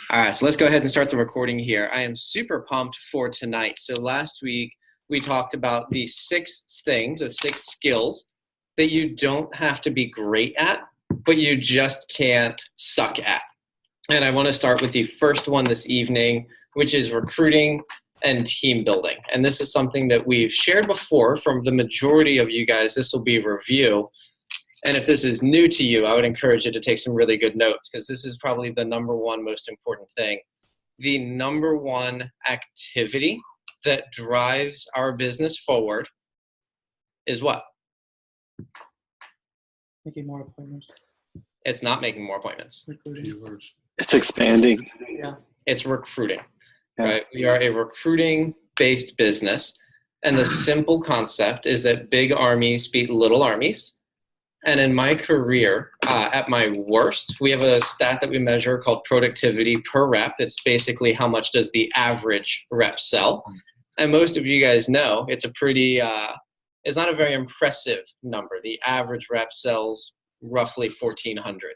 All right, so let's go ahead and start the recording here. I am super pumped for tonight. So last week we talked about the 6 things, the 6 skills that you don't have to be great at, but you just can't suck at. And I want to start with the first one this evening, which is recruiting and team building. And this is something that we've shared before from the majority of you guys. This will be a review. And if this is new to you, I would encourage you to take some really good notes because this is probably the number one most important thing. The number one activity that drives our business forward is what? Making more appointments. It's not making more appointments. Recruiting. It's expanding. Yeah. It's recruiting, Yeah. right? We are a recruiting-based business. And the simple concept is that big armies beat little armies. And in my career, at my worst, we have a stat that we measure called productivity per rep. It's basically how much does the average rep sell. And most of you guys know it's a pretty, it's not a very impressive number. The average rep sells roughly 1,400,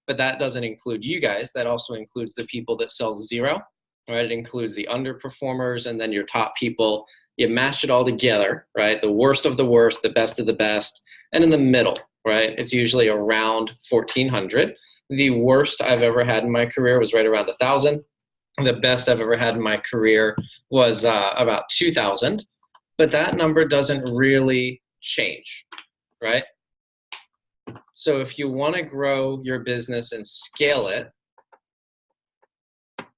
but that doesn't include you guys. That also includes the people that sell 0, right? It includes the underperformers and then your top people. You mash it all together, right? The worst of the worst, the best of the best, and in the middle, right? It's usually around 1,400. The worst I've ever had in my career was right around 1,000. The best I've ever had in my career was about 2,000. But that number doesn't really change, right? So if you want to grow your business and scale it,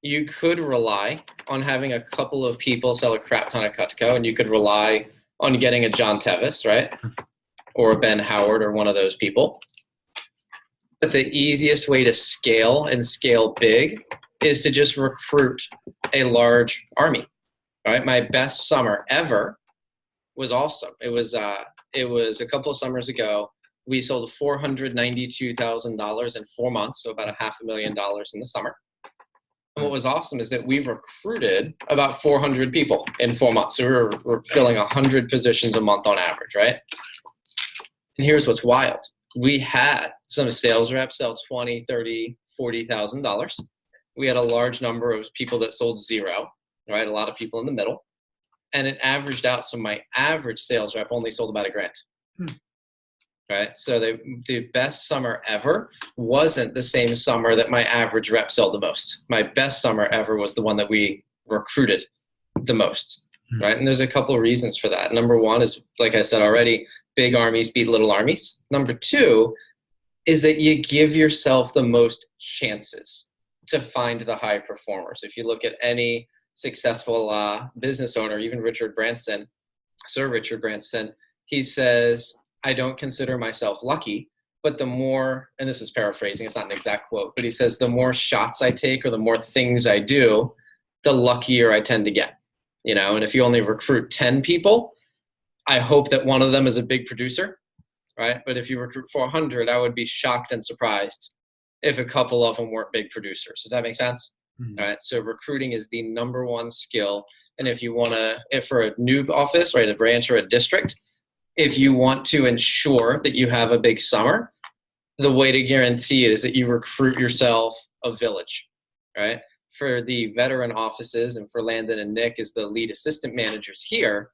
you could rely on having a couple of people sell a crap ton of Cutco, and you could rely on getting a John Tevis, right? Or a Ben Howard or one of those people. But the easiest way to scale and scale big is to just recruit a large army, right? My best summer ever was awesome. It was a couple of summers ago. We sold $492,000 in 4 months, so about $500,000 in the summer. And what was awesome is that we've recruited about 400 people in 4 months. So we're filling 100 positions a month on average, right? And here's what's wild. We had some sales reps sell $20,000, $30,000, $40,000. We had a large number of people that sold 0, right? A lot of people in the middle. And it averaged out. So my average sales rep only sold about $1,000. Right? So the best summer ever wasn't the same summer that my average rep sold the most. My best summer ever was the one that we recruited the most, right? And there's a couple of reasons for that. Number one is, like I said already, big armies beat little armies. Number 2 is that you give yourself the most chances to find the high performers. If you look at any successful business owner, even Sir Richard Branson, he says, I don't consider myself lucky, but the more, and this is paraphrasing, it's not an exact quote, but he says, the more shots I take or the more things I do, the luckier I tend to get, and if you only recruit 10 people, I hope that one of them is a big producer, right? But if you recruit 400, I would be shocked and surprised if a couple of them weren't big producers. Does that make sense? Mm-hmm. All right. So recruiting is the number one skill. And if you want to, if for a new office, right, a branch or a district, if you want to ensure that you have a big summer, the way to guarantee it is that you recruit yourself a village, right? For the veteran offices and for Landon and Nick as the lead assistant managers here,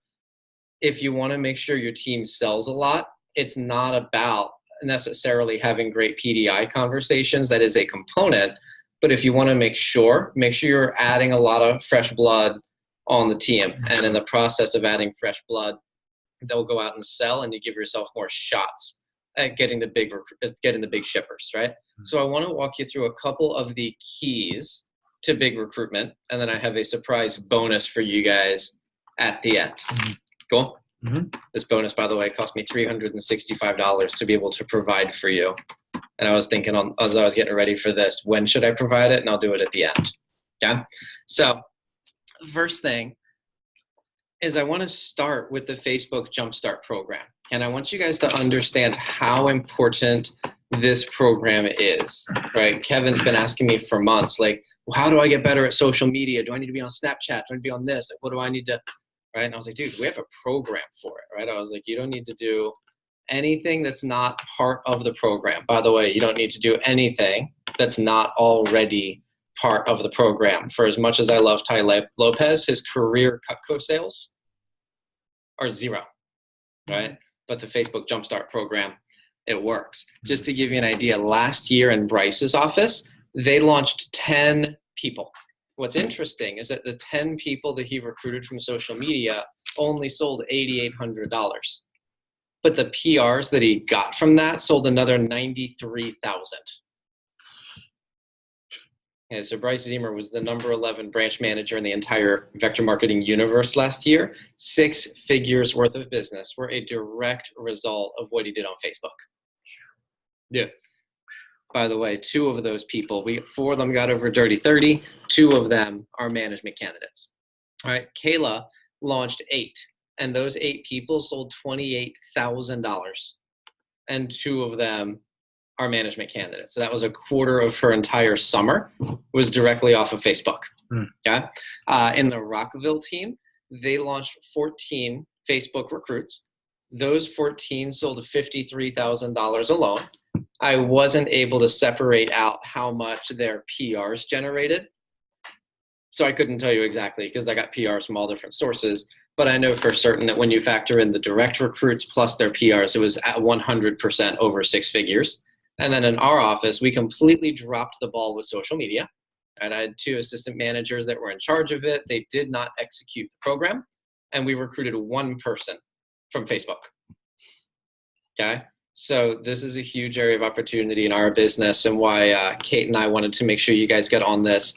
if you want to make sure your team sells a lot, it's not about necessarily having great PDI conversations. That is a component. But if you want to make sure you're adding a lot of fresh blood on the team. And in the process of adding fresh blood, they'll go out and sell, and you give yourself more shots at getting the big shippers, right? Mm-hmm. So I want to walk you through a couple of the keys to big recruitment, and then I have a surprise bonus for you guys at the end. Mm-hmm. Cool? Mm-hmm. This bonus, by the way, cost me $365 to be able to provide for you. And I was thinking as I was getting ready for this, when should I provide it? And I'll do it at the end. Yeah. So first thing is I want to start with the Facebook Jumpstart program. And I want you guys to understand how important this program is, right? Kevin's been asking me for months, like, well, how do I get better at social media? Do I need to be on Snapchat? Do I need to be on this? Like, what do I need to, right? And I was like, dude, we have a program for it, right? I was like, you don't need to do anything that's not part of the program. By the way, you don't need to do anything that's not already part of the program. For as much as I love Ty Lopez, his career Cutco sales are zero, right? But the Facebook Jumpstart program, it works. Just to give you an idea, last year in Bryce's office, they launched 10 people. What's interesting is that the 10 people that he recruited from social media only sold $8,800. But the PRs that he got from that sold another 93,000. And so Bryce Zemer was the number 11 branch manager in the entire vector marketing universe last year. 6 figures worth of business were a direct result of what he did on Facebook. Yeah. By the way, 2 of those people, 4 of them got over Dirty 30. 2 of them are management candidates. All right. Kayla launched 8, and those 8 people sold $28,000, and 2 of them are management candidates. So that was a quarter of her entire summer was directly off of Facebook. Okay. In the Rockville team, they launched 14 Facebook recruits. Those 14 sold $53,000 alone. I wasn't able to separate out how much their PRs generated. So I couldn't tell you exactly because I got PRs from all different sources. But I know for certain that when you factor in the direct recruits plus their PRs, it was at 100% over 6 figures. And then in our office, we completely dropped the ball with social media. And I had 2 assistant managers that were in charge of it. They did not execute the program. And we recruited 1 person from Facebook. Okay. So this is a huge area of opportunity in our business, and why Kate and I wanted to make sure you guys get on this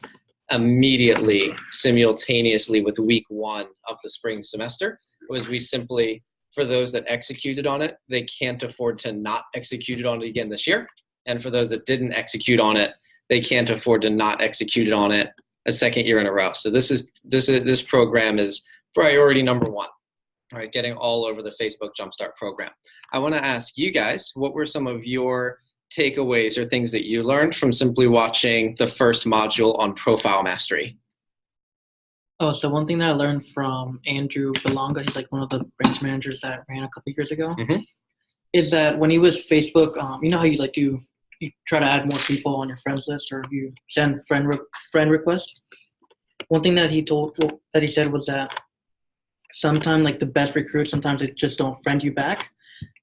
immediately, simultaneously with week 1 of the spring semester, was we simply, for those that executed on it, they can't afford to not execute on it again this year. And for those that didn't execute on it, they can't afford to not execute on it a second year in a row. So this program is priority number 1. All right, getting all over the Facebook Jumpstart program. I want to ask you guys, what were some of your takeaways or things that you learned from simply watching the first module on profile mastery? Oh, so one thing that I learned from Andrew Belonga, he's like one of the branch managers that ran a couple years ago, is that when he was Facebook, you know how you try to add more people on your friends list, or you send friend requests. One thing that he said was that sometimes, like the best recruits, sometimes they just don't friend you back.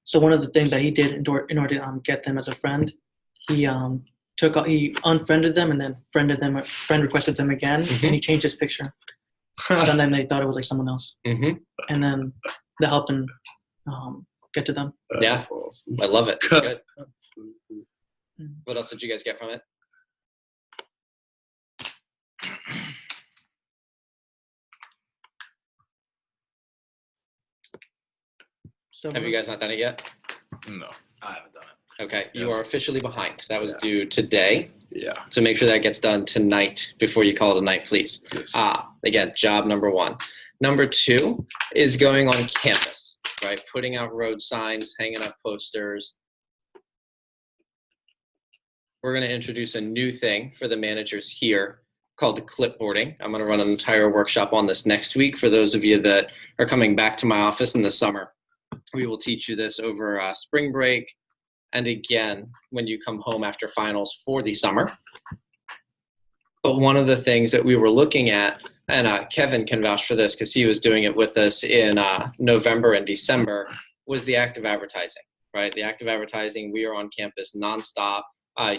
So one of the things that he did in order to get them as a friend, he unfriended them and then friend requested them again, and he changed his picture. So then they thought it was like someone else, and then that helped him get to them. Yeah, That's awesome. I love it. Good. That's so cool. What else did you guys get from it? So Have you guys not done it yet? No, I haven't done it. Okay, you Yes. are officially behind. That was Yeah. due today. Yeah. So make sure that gets done tonight before you call it a night, please. Yes. Again, job number 1. Number 2 is going on campus, right? Putting out road signs, hanging up posters. We're going to introduce a new thing for the managers here called clipboarding. I'm going to run an entire workshop on this next week for those of you that are coming back to my office in the summer. We will teach you this over spring break, and again when you come home after finals for the summer. But one of the things that we were looking at, and Kevin can vouch for this because he was doing it with us in November and December, was the active advertising, right? The active advertising, we are on campus nonstop.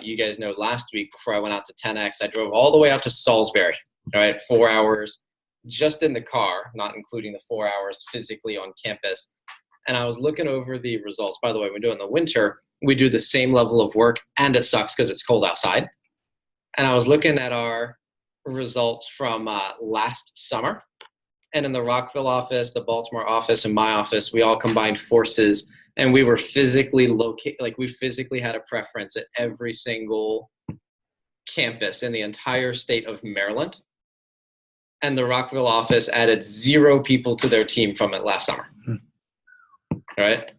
You guys know last week before I went out to 10X, I drove all the way out to Salisbury, right? 4 hours just in the car, not including the 4 hours physically on campus. And I was looking over the results. By the way, we do it in the winter. We do the same level of work, and it sucks because it's cold outside. And I was looking at our results from last summer. And in the Rockville office, the Baltimore office, and my office, we all combined forces. And we were physically we physically had a preference at every single campus in the entire state of Maryland. And the Rockville office added 0 people to their team from it last summer. Right?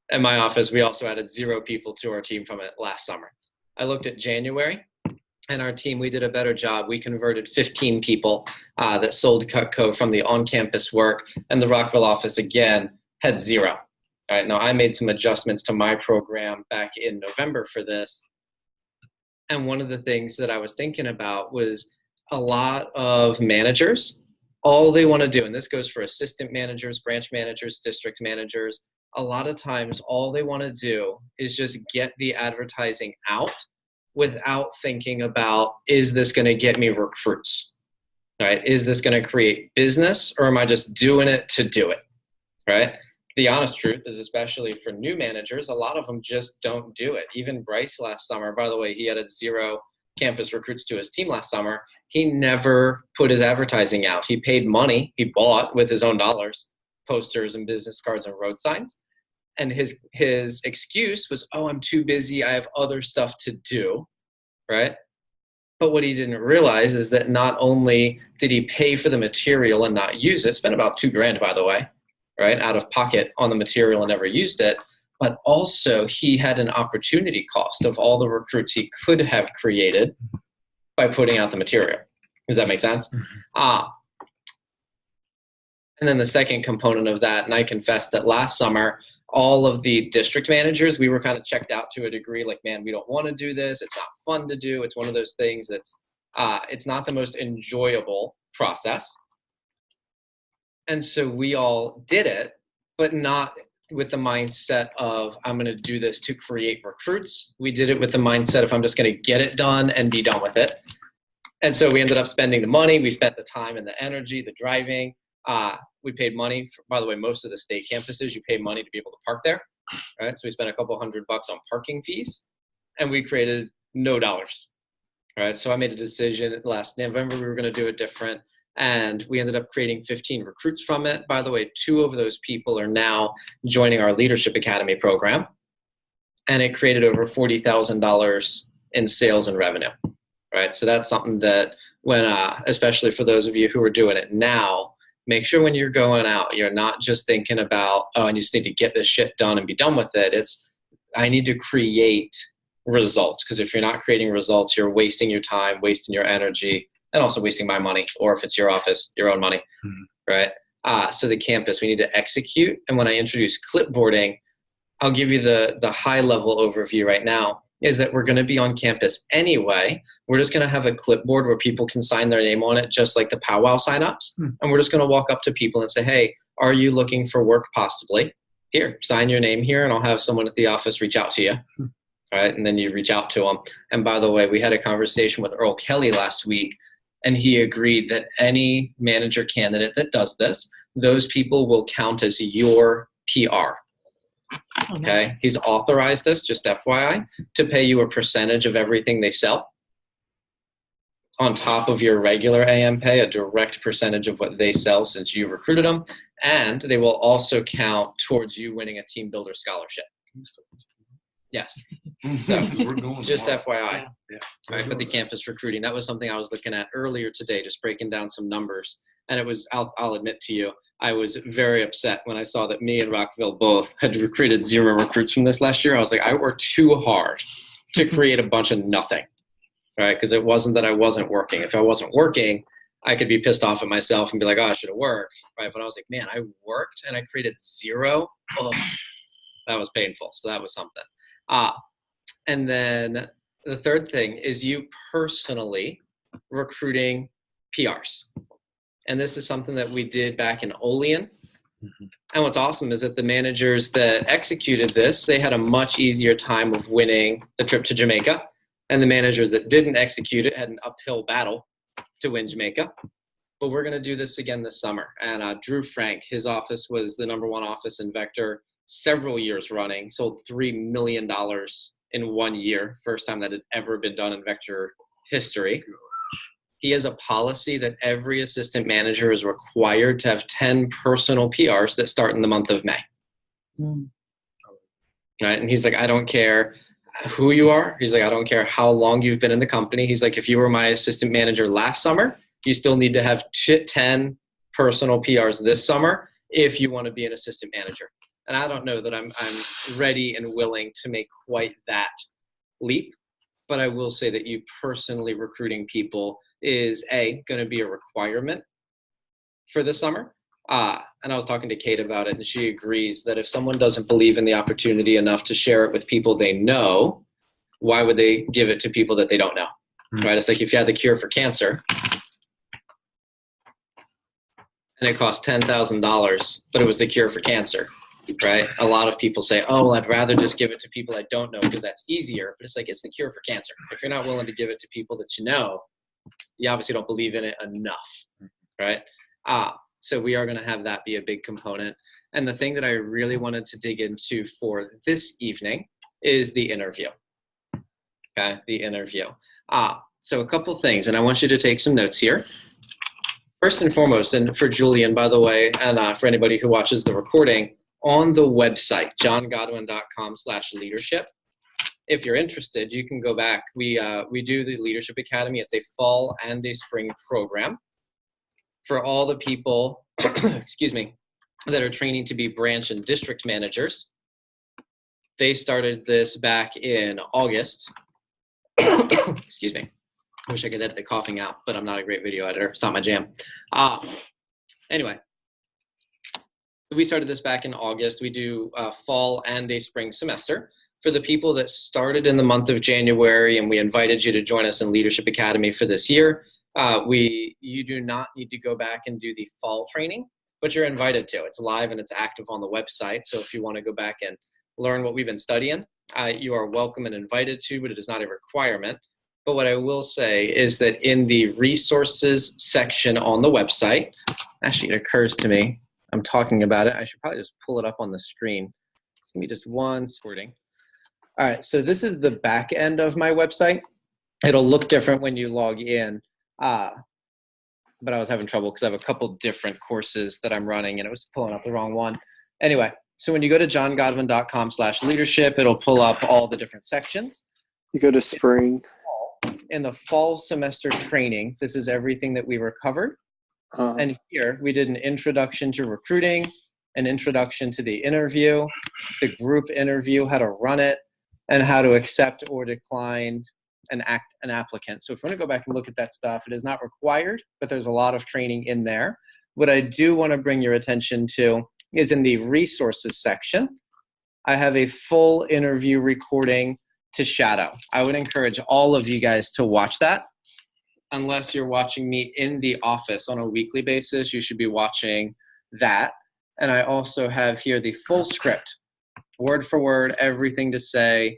In my office, we also added 0 people to our team from it last summer. I looked at January, and our team, we did a better job. We converted 15 people that sold Cutco from the on-campus work, and the Rockville office, again, had 0. All right, now I made some adjustments to my program back in November for this, And one of the things that I was thinking about was a lot of managers, all they want to do, and this goes for assistant managers, branch managers, district managers, a lot of times all they want to do is just get the advertising out without thinking about, is this going to get me recruits, right? Is this going to create business, or am I just doing it to do it, right? The honest truth is, especially for new managers, a lot of them just don't do it. Even Bryce last summer, by the way, he had 0 campus recruits to his team last summer. He never put his advertising out. He paid money. He bought with his own dollars posters and business cards and road signs. And his excuse was, oh, I'm too busy. I have other stuff to do, right? But what he didn't realize is that not only did he pay for the material and not use it, spent about $2,000, by the way, right, out of pocket on the material and never used it, but also he had an opportunity cost of all the recruits he could have created by putting out the material. Does that make sense? And then the second component of that, and I confess that last summer, all of the district managers, we were kind of checked out to a degree, like, man, we don't want to do this. It's not fun to do. It's one of those things that's, it's not the most enjoyable process. And so we all did it, but not with the mindset of, I'm going to do this to create recruits. We did it with the mindset of, I'm just going to get it done and be done with it. And so we ended up spending the money. We spent the time and the energy, the driving. We paid money. By the way, most of the state campuses, you pay money to be able to park there, right? So we spent a couple $100 on parking fees, and we created no dollars, right? So I made a decision last November we were going to do it different, and we ended up creating 15 recruits from it. By the way, 2 of those people are now joining our Leadership Academy program, and it created over $40,000 in sales and revenue, right? So that's something that when, especially for those of you who are doing it now, make sure when you're going out, you're not just thinking about, oh, I just need to get this shit done and be done with it. It's, I need to create results. Because if you're not creating results, you're wasting your time, wasting your energy, and also wasting my money. Or if it's your office, your own money, right? So the campus, we need to execute. And when I introduce clipboarding, I'll give you the high level overview right now, is that we're going to be on campus anyway. We're just going to have a clipboard where people can sign their name on it, just like the powwow signups. And we're just going to walk up to people and say, hey, are you looking for work possibly? Here, sign your name here, and I'll have someone at the office reach out to you. All right, and then you reach out to them. And by the way, we had a conversation with Earl Kelly last week, and he agreed that any manager candidate that does this, those people will count as your PR. Okay, he's authorized us, just FYI, to pay you a percentage of everything they sell on top of your regular AM pay, a direct percentage of what they sell since you recruited them, and they will also count towards you winning a team builder scholarship. Yes. So just FYI. Yeah. Right, but the campus recruiting, that was something I was looking at earlier today, just breaking down some numbers. And it was, I'll admit to you, I was very upset when I saw that me and Rockville both had recruited 0 recruits from this last year. I was like, I worked too hard to create a bunch of nothing, right? Because it wasn't that I wasn't working. If I wasn't working, I could be pissed off at myself and be like, oh, I should have worked, right? But I was like, man, I worked and I created 0. Ugh, that was painful. So that was something. And then the third thing is you personally recruiting PRs. And this is something that we did back in Olean. And what's awesome is that the managers that executed this, they had a much easier time of winning the trip to Jamaica. And the managers that didn't execute it had an uphill battle to win Jamaica. But we're going to do this again this summer. And Drew Frank, his office was the #1 office in Vector several years running, sold $3 million in 1 year. First time that had ever been done in Vector history. He has a policy that every assistant manager is required to have 10 personal PRs that start in the month of May. Right? And he's like, I don't care who you are. He's like, I don't care how long you've been in the company. He's like, if you were my assistant manager last summer, you still need to have 10 personal PRs this summer if you want to be an assistant manager. And I don't know that I'm ready and willing to make quite that leap, but I will say that you personally recruiting people is going to be a requirement for the summer. And I was talking to Kate about it, and she agrees that if someone doesn't believe in the opportunity enough to share it with people they know, why would they give it to people that they don't know? Right? It's like if you had the cure for cancer and it cost $10,000, but it was the cure for cancer, right? A lot of people say, oh, well, I'd rather just give it to people I don't know because that's easier. But it's like, it's the cure for cancer. If you're not willing to give it to people that you know, you obviously don't believe in it enough, right? So we are going to have that be a big component. And the thing that I really wanted to dig into for this evening is the interview. Okay, the interview. So a couple things, and I want you to take some notes here. First and foremost, and for Julian, by the way, and for anybody who watches the recording, on the website, johngodwin.com/leadership. If you're interested, you can go back. We do the Leadership Academy. It's a fall and a spring program for all the people, excuse me, that are training to be branch and district managers. They started this back in August. Excuse me. I wish I could edit the coughing out, but I'm not a great video editor. It's not my jam. Anyway, we started this back in August. We do a fall and a spring semester. For the people that started in the month of January and we invited you to join us in Leadership Academy for this year, you do not need to go back and do the fall training, but you're invited to. It's live and it's active on the website. So if you want to go back and learn what we've been studying, you are welcome and invited to, but it is not a requirement. But what I will say is that in the resources section on the website, actually it occurs to me, I'm talking about it. I should probably just pull it up on the screen. Give me just one recording. All right, so this is the back end of my website. It'll look different when you log in, but I was having trouble because I have a couple different courses that I'm running and it was pulling up the wrong one. Anyway, so when you go to johngodwin.com/leadership, it'll pull up all the different sections. You go to spring. In the fall semester training, this is everything that we recovered. And here we did an introduction to recruiting, an introduction to the interview, the group interview, how to run it, and how to accept or decline an applicant. So if you want to go back and look at that stuff, it is not required, but there's a lot of training in there. What I do want to bring your attention to is in the resources section. I have a full interview recording to shadow. I would encourage all of you guys to watch that. Unless you're watching me in the office on a weekly basis, you should be watching that. And I also have here the full script, word for word, everything to say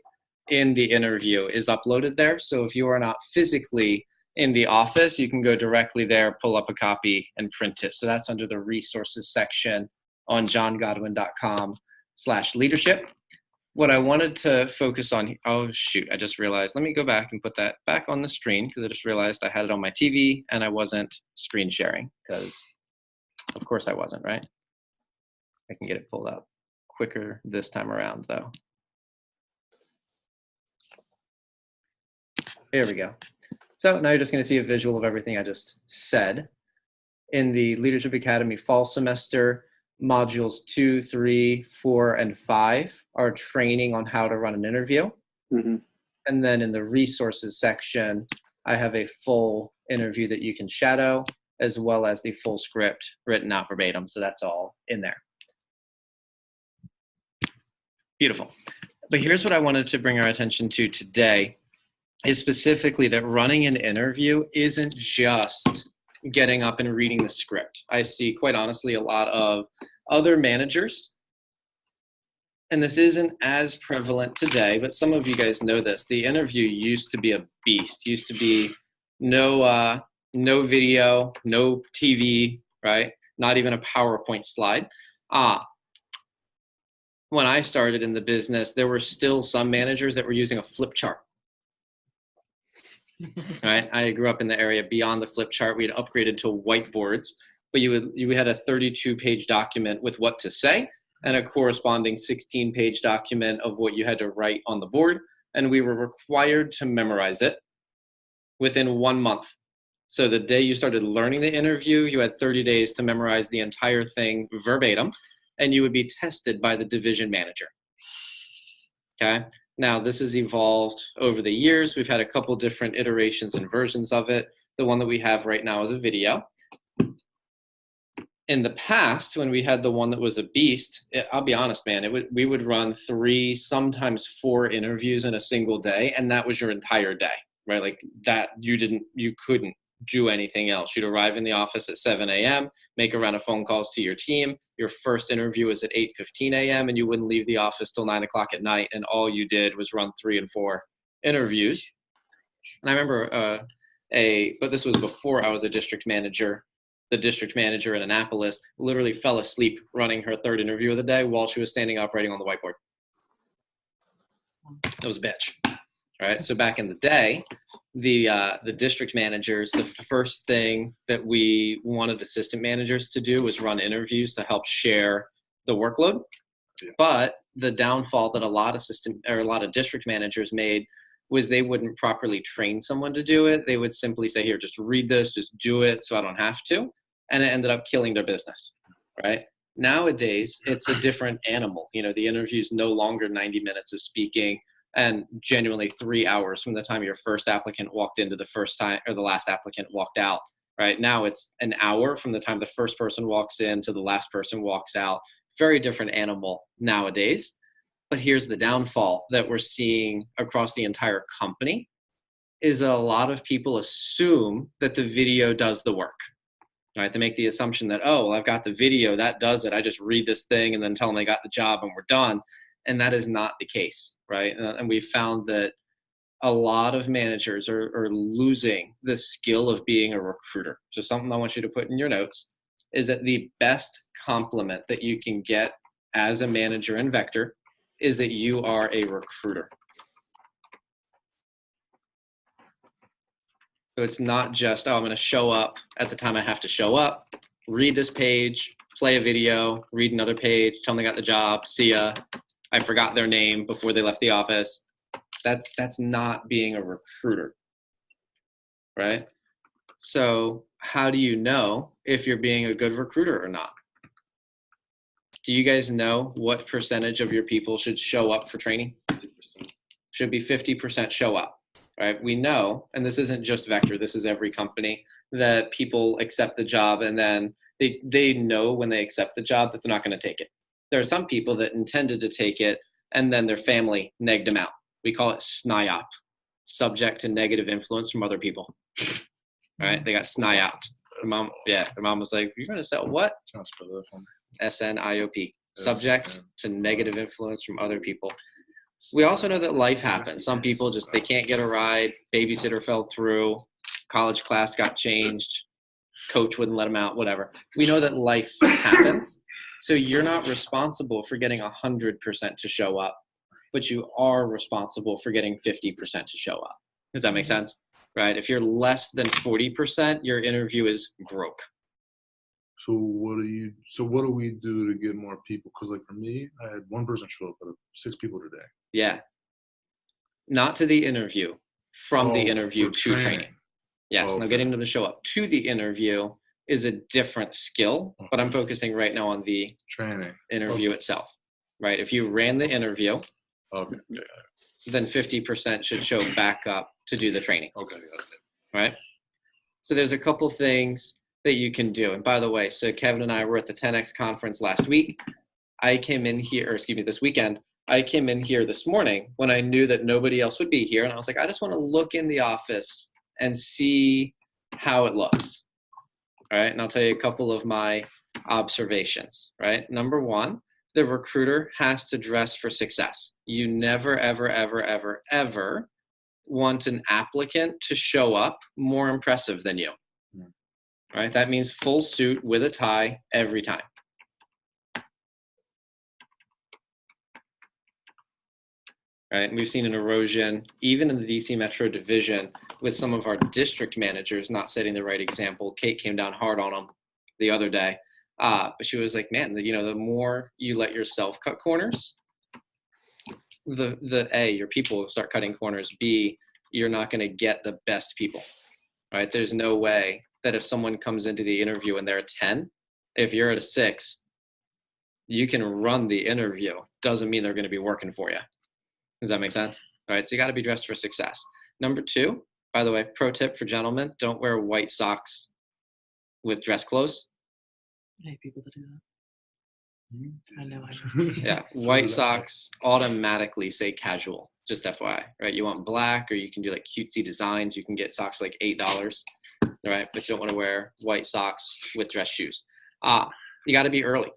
in the interview is uploaded there. So if you are not physically in the office, you can go directly there, pull up a copy and print it. So that's under the resources section on johngodwin.com/leadership. What I wanted to focus on, oh shoot, I just realized, let me go back and put that back on the screen because I just realized I had it on my TV and I wasn't screen sharing because of course I wasn't, right? I can get it pulled up quicker this time around though. Here we go. So now you're just going to see a visual of everything I just said. In the Leadership Academy fall semester, modules 2, 3, 4, and 5 are training on how to run an interview. And then in the resources section, I have a full interview that you can shadow, as well as the full script written out verbatim. So that's all in there. Beautiful. But here's what I wanted to bring our attention to today is specifically that running an interview isn't just getting up and reading the script. I see, quite honestly, a lot of other managers, and this isn't as prevalent today, but some of you guys know this. The interview used to be a beast. Used to be no video, no TV, right? Not even a PowerPoint slide. When I started in the business, there were still some managers that were using a flip chart. Right? I grew up in the area beyond the flip chart. We had upgraded to whiteboards, but you had a 32-page document with what to say and a corresponding 16-page document of what you had to write on the board, and we were required to memorize it within 1 month. So the day you started learning the interview, you had 30 days to memorize the entire thing verbatim, and you would be tested by the division manager. Okay? Now, this has evolved over the years. We've had a couple different iterations and versions of it. The one that we have right now is a video. in the past, when we had the one that was a beast, I'll be honest, man, we would run 3, sometimes 4 interviews in a single day, and that was your entire day, right? Like that, you couldn't do anything else. You'd arrive in the office at 7 a.m., make a round of phone calls to your team. Your first interview is at 8:15 a.m., and you wouldn't leave the office till 9 o'clock at night, and all you did was run 3 and 4 interviews. And I remember but this was before I was a district manager. The district manager in Annapolis literally fell asleep running her 3rd interview of the day while she was standing up writing on the whiteboard. It was a bitch. All right. So back in the day, the district managers, the first thing that we wanted assistant managers to do was run interviews to help share the workload. Yeah. But the downfall that a lot of district managers made was they wouldn't properly train someone to do it. They would simply say, here, just read this, just do it so I don't have to. And it ended up killing their business, right? Nowadays, it's a different animal. You know, the interview is no longer 90 minutes of speaking and genuinely 3 hours from the time your first applicant walked into the first time or the last applicant walked out, right? Now it's an hour from the time the first person walks in to the last person walks out. Very different animal nowadays. But here's the downfall that we're seeing across the entire company is that a lot of people assume that the video does the work, right? They make the assumption that, oh, well, I've got the video, that does it. I just read this thing and then tell them I got the job and we're done. And that is not the case, right? And we found that a lot of managers are losing the skill of being a recruiter. So something I want you to put in your notes is that the best compliment that you can get as a manager in Vector is that you are a recruiter. So it's not just, oh, I'm going to show up at the time I have to show up, read this page, play a video, read another page, tell them they got the job, see ya, I forgot their name before they left the office. That's not being a recruiter, right? So how do you know if you're being a good recruiter or not? Do you guys know what percentage of your people should show up for training? 50%. Should be 50% show up, right? We know, and this isn't just Vector, this is every company, that people accept the job and then they know when they accept the job that they're not going to take it. There are some people that intended to take it and then their family negged them out. We call it SNIOP, subject to negative influence from other people, right? They got SNIOPed. Their mom was like, you're going to sell what? SNIOP, subject to negative influence from other people. We also know that life happens. Some people just, they can't get a ride, babysitter fell through, college class got changed, coach wouldn't let them out, whatever. We know that life happens. So you're not responsible for getting 100% to show up, but you are responsible for getting 50% to show up. Does that make sense? Right? If you're less than 40%, your interview is broke. So what do we do to get more people? Because like for me, I had one person show up, but 6 people today. Yeah. Not to the interview, from the interview to training. Yes. Okay. Now getting them to show up to the interview is a different skill, but I'm focusing right now on the training interview itself, right? If you ran the interview, then 50% should show back up to do the training. Okay. Right? So there's a couple things that you can do. And by the way, so Kevin and I were at the 10X conference last week. This weekend, I came in here this morning when I knew that nobody else would be here. And I was like, I just want to look in the office and see how it looks. All right. And I'll tell you a couple of my observations, right? Number one, the recruiter has to dress for success. You never, ever, ever, ever, ever want an applicant to show up more impressive than you. Right? That means full suit with a tie every time. Right? And we've seen an erosion, even in the DC Metro division, with some of our district managers not setting the right example. Kate came down hard on them the other day. But she was like, man, the more you let yourself cut corners, your people will start cutting corners. B, you're not going to get the best people, right? There's no way that if someone comes into the interview and they're a 10, if you're at a 6, you can run the interview. Doesn't mean they're going to be working for you. Does that make sense? All right. So you got to be dressed for success. Number 2, by the way, pro tip for gentlemen, don't wear white socks with dress clothes. I hate people that do that. You I know. Yeah, So White did I. Sox automatically say casual, just FYI, right? You want black, or you can do like cutesy designs. You can get socks for like $8, right? But you don't want to wear white socks with dress shoes. You got to be early,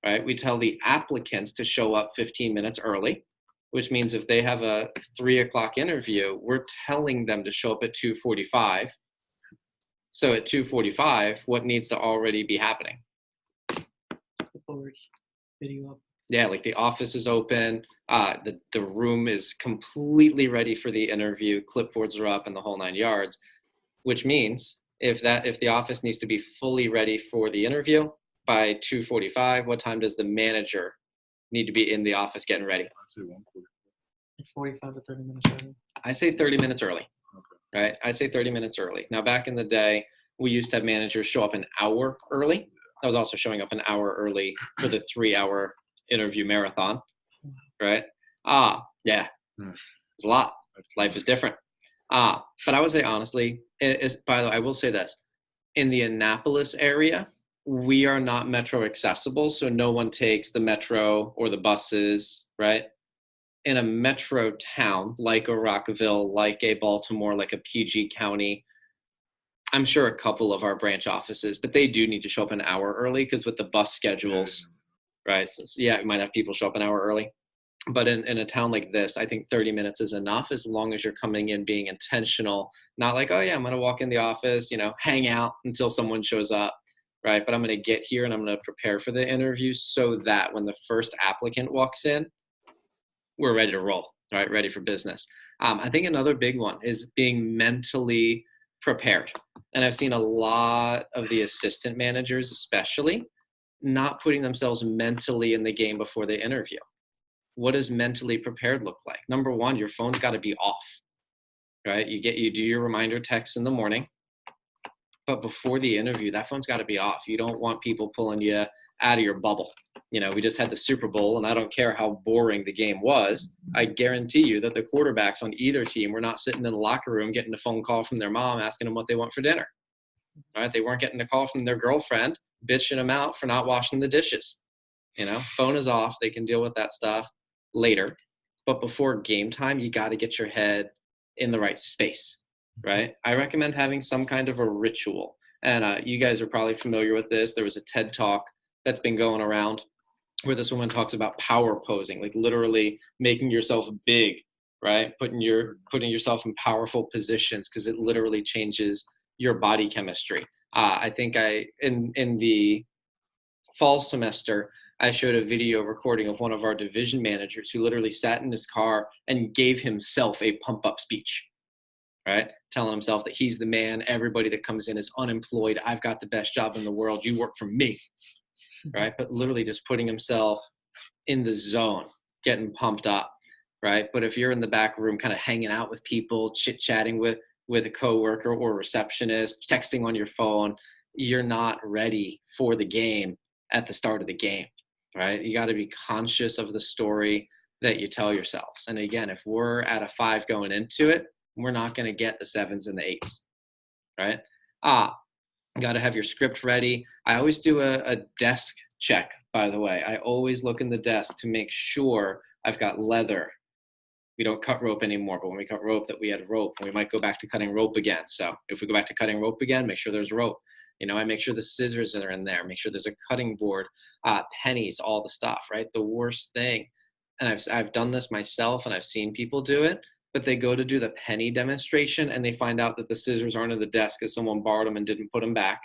right? We tell the applicants to show up 15 minutes early, which means if they have a 3 o'clock interview, we're telling them to show up at 2:45. So at 2:45, what needs to already be happening? Clipboards, video up. Yeah, like the office is open, the room is completely ready for the interview, clipboards are up and the whole 9 yards, which means if the office needs to be fully ready for the interview by 2:45, what time does the manager need to be in the office getting ready? I'd say 140. Like 45 to 30 minutes early. I say 30 minutes early. Okay. Right? I say 30 minutes early. Now, back in the day, we used to have managers show up an hour early. I was also showing up an hour early for the 3-hour interview marathon, right? Yeah, it's a lot. Life is different. But I would say honestly, by the way, I will say this. In the Annapolis area, we are not metro accessible, so no one takes the metro or the buses, right? In a metro town like a Rockville, like a Baltimore, like a PG County, I'm sure a couple of our branch offices, but they do need to show up an hour early because with the bus schedules, right? So, yeah, you might have people show up an hour early. But in a town like this, I think 30 minutes is enough as long as you're coming in being intentional, not like, oh, yeah, I'm going to walk in the office, hang out until someone shows up, right? But I'm going to get here and I'm going to prepare for the interview so that when the first applicant walks in, we're ready to roll, right? Ready for business. I think another big one is being mentally prepared. And I've seen a lot of the assistant managers, especially, not putting themselves mentally in the game before they interview. What does mentally prepared look like? Number one, your phone's got to be off, right? You do your reminder texts in the morning, but before the interview, that phone's got to be off. You don't want people pulling you out of your bubble. We just had the Super Bowl, and I don't care how boring the game was. I guarantee you that the quarterbacks on either team were not sitting in the locker room getting a phone call from their mom asking them what they want for dinner, right? They weren't getting a call from their girlfriend bitching them out for not washing the dishes. Phone is off. They can deal with that stuff later. But before game time, you got to get your head in the right space, right? I recommend having some kind of a ritual. And you guys are probably familiar with this. There was a TED Talk that's been going around where this woman talks about power posing, like literally making yourself big, right? Putting yourself in powerful positions because it literally changes your body chemistry. I think in the fall semester, I showed a video recording of one of our division managers who literally sat in his car and gave himself a pump up speech, right? Telling himself that he's the man. Everybody that comes in is unemployed. I've got the best job in the world. You work for me. Right? But literally just putting himself in the zone, getting pumped up, right? But if you're in the back room kind of hanging out with people, chit-chatting with a coworker or a receptionist, texting on your phone, you're not ready for the game at the start of the game, right? You got to be conscious of the story that you tell yourselves. And again, if we're at a 5 going into it, we're not going to get the 7s and the 8s, right? Got to have your script ready. I always do a desk check, by the way. I always look in the desk to make sure I've got leather. We don't cut rope anymore, but when we cut rope, that we had rope. And we might go back to cutting rope again. So if we go back to cutting rope again, make sure there's rope. I make sure the scissors are in there. Make sure there's a cutting board, pennies, all the stuff, right? The worst thing, and I've done this myself and I've seen people do it, but they go to do the penny demonstration and they find out that the scissors aren't in the desk because someone borrowed them and didn't put them back.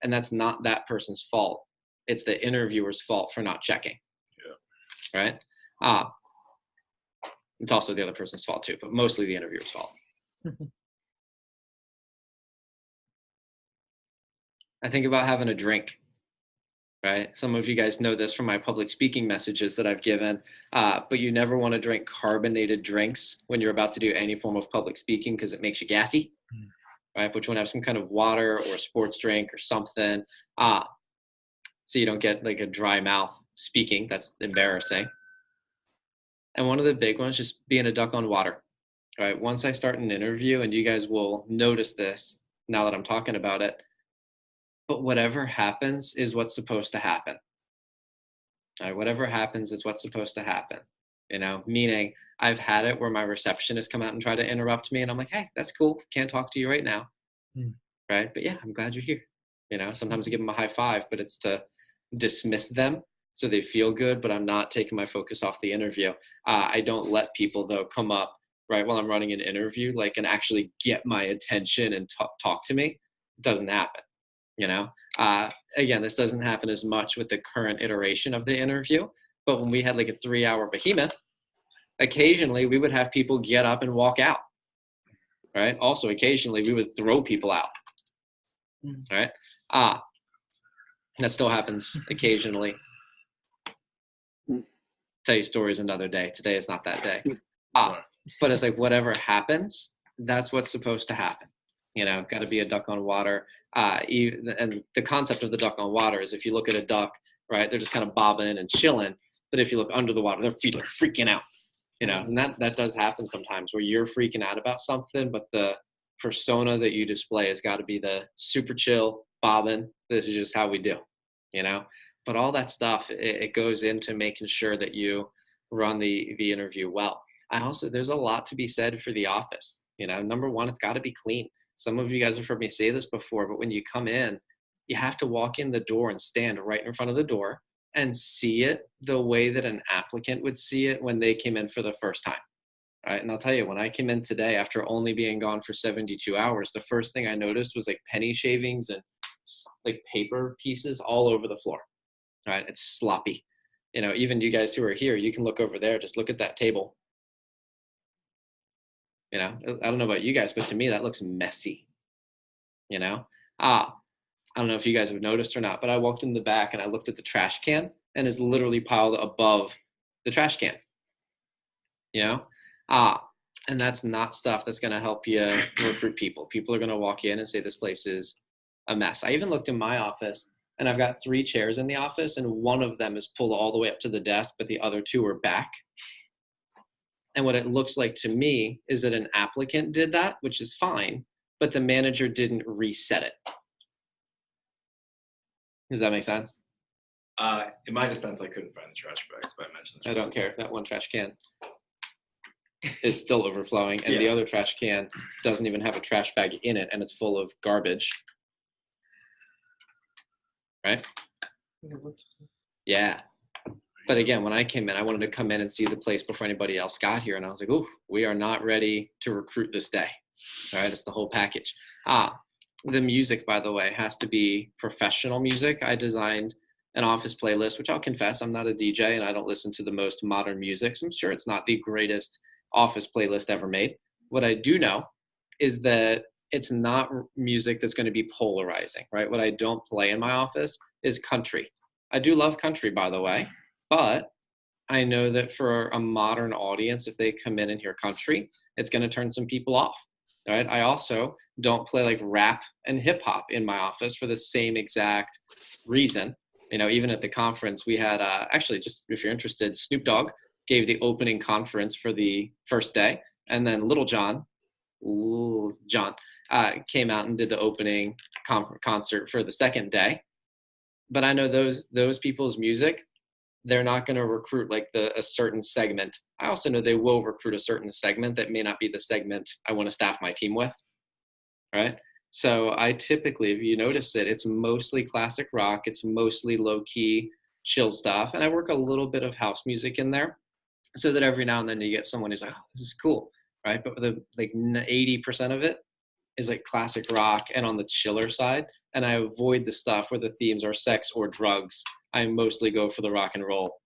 And that's not that person's fault. It's the interviewer's fault for not checking. Yeah. Right? It's also the other person's fault too, but mostly the interviewer's fault. I think about having a drink, right? Some of you guys know this from my public speaking messages that I've given, but you never want to drink carbonated drinks when you're about to do any form of public speaking because it makes you gassy, right? But you want to have some kind of water or a sports drink or something, so you don't get like a dry mouth speaking. That's embarrassing. And one of the big ones, just being a duck on water, right? Once I start an interview, and you guys will notice this now that I'm talking about it, but whatever happens is what's supposed to happen. All right, whatever happens is what's supposed to happen. Meaning I've had it where my receptionist come out and try to interrupt me, and I'm like, hey, that's cool. Can't talk to you right now. Right? But yeah, I'm glad you're here. Sometimes I give them a high five, but it's to dismiss them so they feel good, but I'm not taking my focus off the interview. I don't let people, though, come up right while I'm running an interview, and actually get my attention and talk to me. It doesn't happen. Again, this doesn't happen as much with the current iteration of the interview, but when we had a 3-hour behemoth, occasionally we would have people get up and walk out. Right? Also, occasionally we would throw people out. Right? That still happens occasionally. Tell you stories another day. Today is not that day. But it's whatever happens, that's what's supposed to happen. Got to be a duck on water. And the concept of the duck on water is if you look at a duck, right, they're just kind of bobbing and chilling. But if you look under the water, their feet are freaking out. And that does happen sometimes where you're freaking out about something, but the persona that you display has got to be the super chill, bobbing. This is just how we do, But all that stuff, it goes into making sure that you run the interview well. There's a lot to be said for the office. Number one, it's got to be clean. Some of you guys have heard me say this before, but when you come in, you have to walk in the door and stand right in front of the door and see it the way that an applicant would see it when they came in for the first time. Right? And I'll tell you, when I came in today, after only being gone for 72 hours, the first thing I noticed was penny shavings and paper pieces all over the floor. Right? It's sloppy. Even you guys who are here, you can look over there, just look at that table. I don't know about you guys, but to me, that looks messy. I don't know if you guys have noticed or not, but I walked in the back and I looked at the trash can and it's literally piled above the trash can. And that's not stuff that's going to help you recruit people. People are going to walk in and say, this place is a mess. I even looked in my office and I've got 3 chairs in the office and one of them is pulled all the way up to the desk, but the other 2 are back. And what it looks like to me is that an applicant did that, which is fine, but the manager didn't reset it. Does that make sense? In my defense, I couldn't find the trash bags, but I mentioned I don't care if that one trash can is still overflowing and the other trash can doesn't even have a trash bag in it and it's full of garbage. Right? Yeah. But again, when I came in, I wanted to come in and see the place before anybody else got here. And I was like, we are not ready to recruit this day. All right, it's the whole package. The music, by the way, has to be professional music. I designed an office playlist, which I'll confess, I'm not a DJ and I don't listen to the most modern music. So I'm sure it's not the greatest office playlist ever made. What I do know is that it's not music that's going to be polarizing, right? What I don't play in my office is country. I do love country, by the way. But I know that for a modern audience, if they come in and hear country, it's going to turn some people off. Right? I also don't play rap and hip hop in my office for the same exact reason. Even at the conference, we had actually, just if you're interested, Snoop Dogg gave the opening conference for the first day, and then Little John came out and did the opening concert for the second day. But I know those people's music, they're not going to recruit a certain segment. I also know they will recruit a certain segment that may not be the segment I want to staff my team with, right? So I typically, if you notice it, it's mostly classic rock. It's mostly low-key, chill stuff. And I work a little bit of house music in there so that every now and then you get someone who's like, oh, this is cool, right? But 80% of it is classic rock and on the chiller side. And I avoid the stuff where the themes are sex or drugs. I mostly go for the rock and roll.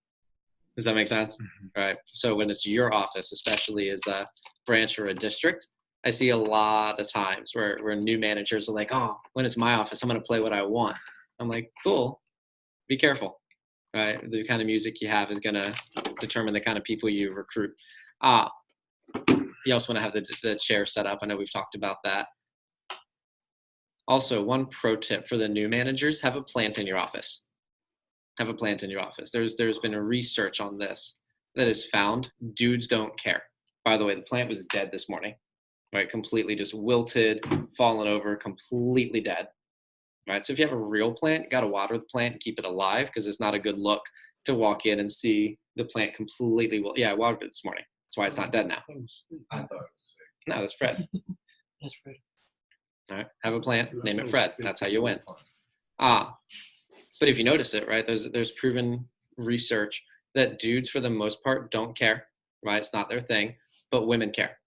Does that make sense? Mm-hmm. Right. So when it's your office, especially as a branch or a district, I see a lot of times where new managers are like, oh, when it's my office, I'm going to play what I want. I'm like, cool. Be careful. Right. The kind of music you have is going to determine the kind of people you recruit. You also want to have the chair set up. I know we've talked about that. Also, one pro tip for the new managers, have a plant in your office. Have a plant in your office. There's been a research on this that has found dudes don't care. By the way, the plant was dead this morning, right? Completely just wilted, fallen over, completely dead. right? So if you have a real plant, you got to water the plant and keep it alive, because it's not a good look to walk in and see the plant completely. Well, yeah, I watered it this morning. That's why it's not dead now. I thought it was sick. No, that's Fred. That's right. All right, have a plant, Dude, I name thought it was Fred. fake. That's how you win. But if you notice it, right, there's proven research that dudes, for the most part, don't care, right? It's not their thing, but women care,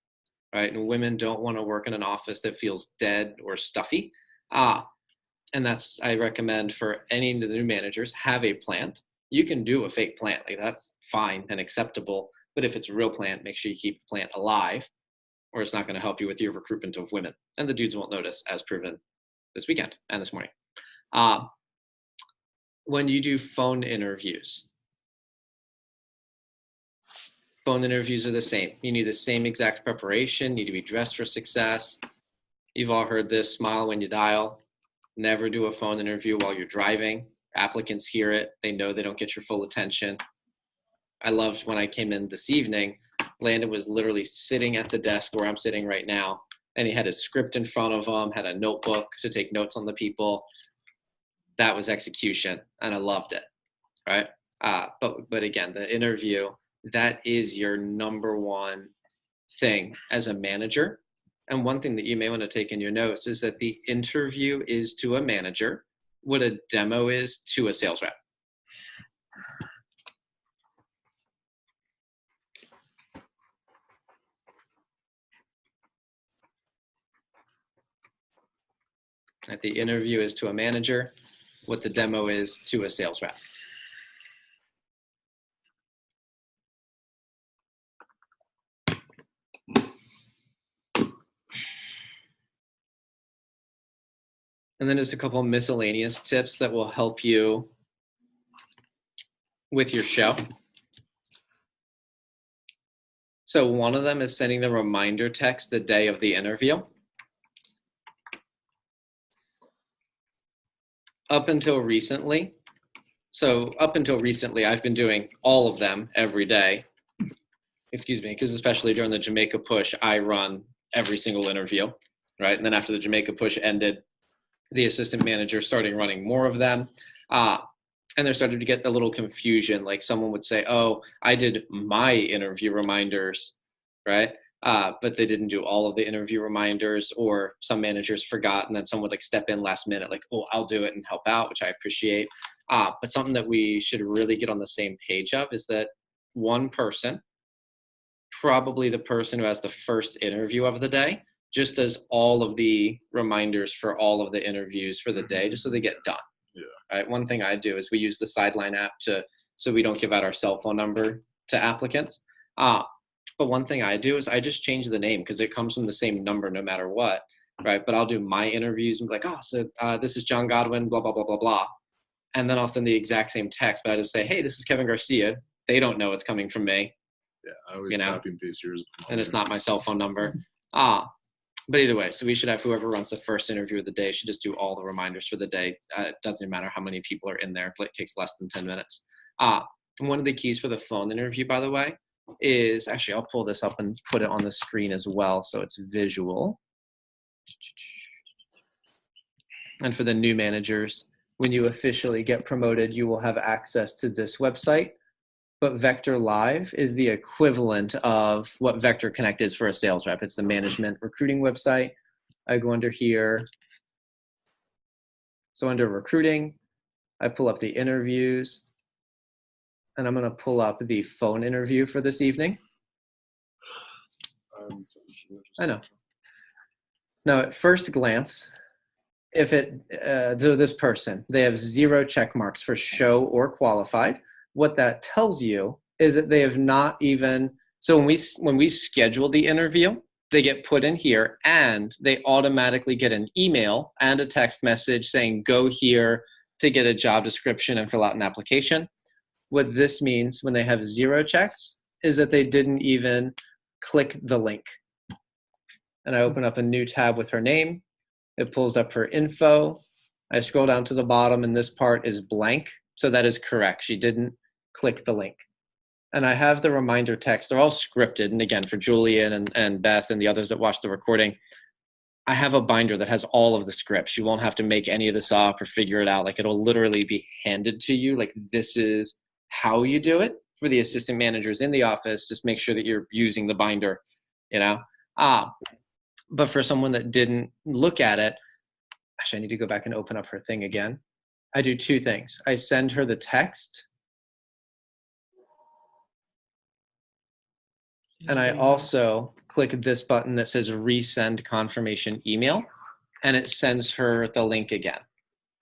right? And women don't want to work in an office that feels dead or stuffy. And that's, I recommend for any of the new managers, have a plant. You can do a fake plant, like that's fine and acceptable. But if it's a real plant, make sure you keep the plant alive, or it's not going to help you with your recruitment of women. And the dudes won't notice, as proven this weekend and this morning. When you do phone interviews are the same. You need the same exact preparation, need to be dressed for success. You've all heard this: smile when you dial. Never do a phone interview while you're driving. Applicants hear it. They know they don't get your full attention. I loved when I came in this evening, Landon was literally sitting at the desk where I'm sitting right now, and he had his script in front of him, had a notebook to take notes on the people. That was execution, and I loved it, right? But again, the interview, that is your number one thing as a manager. And one thing that you may want to take in your notes is that the interview is to a manager what a demo is to a sales rep. That the interview is to a manager what the demo is to a sales rep. And then just a couple of miscellaneous tips that will help you with your show. So one of them is sending the reminder text the day of the interview. Up until recently, I've been doing all of them every day. Excuse me, because especially during the Jamaica push, I run every single interview, right? And then after the Jamaica push ended, the assistant manager started running more of them. And there started to get a little confusion. Like someone would say, oh, I did my interview reminders, right? But they didn't do all of the interview reminders, or some managers forgot, and then someone would like step in last minute, like, oh, I'll do it and help out, which I appreciate. But something that we should really get on the same page of is that one person, probably the person who has the first interview of the day, just does all of the reminders for all of the interviews for the day, just so they get done. Yeah. Right. One thing I do is we use the Sideline app so we don't give out our cell phone number to applicants. But one thing I do is I just change the name, because it comes from the same number no matter what. Right. But I'll do my interviews and be like, oh, so this is John Godwin, blah, blah, blah, blah, blah. And then I'll send the exact same text, but I just say, hey, this is Kevin Garcia. They don't know it's coming from me. Yeah, I always copy and paste yours. And it's not my cell phone number. But either way, so we should have whoever runs the first interview of the day should just do all the reminders for the day. It doesn't matter how many people are in there. It takes less than 10 minutes. One of the keys for the phone interview, by the way, is actually, I'll pull this up and put it on the screen as well, so it's visual. And for the new managers, when you officially get promoted, you will have access to this website. But Vector Live is the equivalent of what Vector Connect is for a sales rep. It's the management recruiting website. I go under here. So under recruiting, I pull up the interviews, and I'm going to pull up the phone interview for this evening. I know. Now, at first glance, if this person, they have 0 check marks for show or qualified. What that tells you is that they have not even, so when we schedule the interview, they get put in here, and they automatically get an email and a text message saying, go here to get a job description and fill out an application. What this means when they have 0 checks is that they didn't even click the link. And I open up a new tab with her name. It pulls up her info. I scroll down to the bottom, and this part is blank. So that is correct. She didn't click the link. And I have the reminder text. They're all scripted. And again, for Julian and Beth and the others that watch the recording, I have a binder that has all of the scripts. You won't have to make any of this up or figure it out. Like it'll literally be handed to you. Like this is how you do it. For the assistant managers in the office, just make sure that you're using the binder, you know? But for someone that didn't look at it, actually I need to go back and open up her thing again. I do two things. I send her the text, and I also click this button that says resend confirmation email, and it sends her the link again,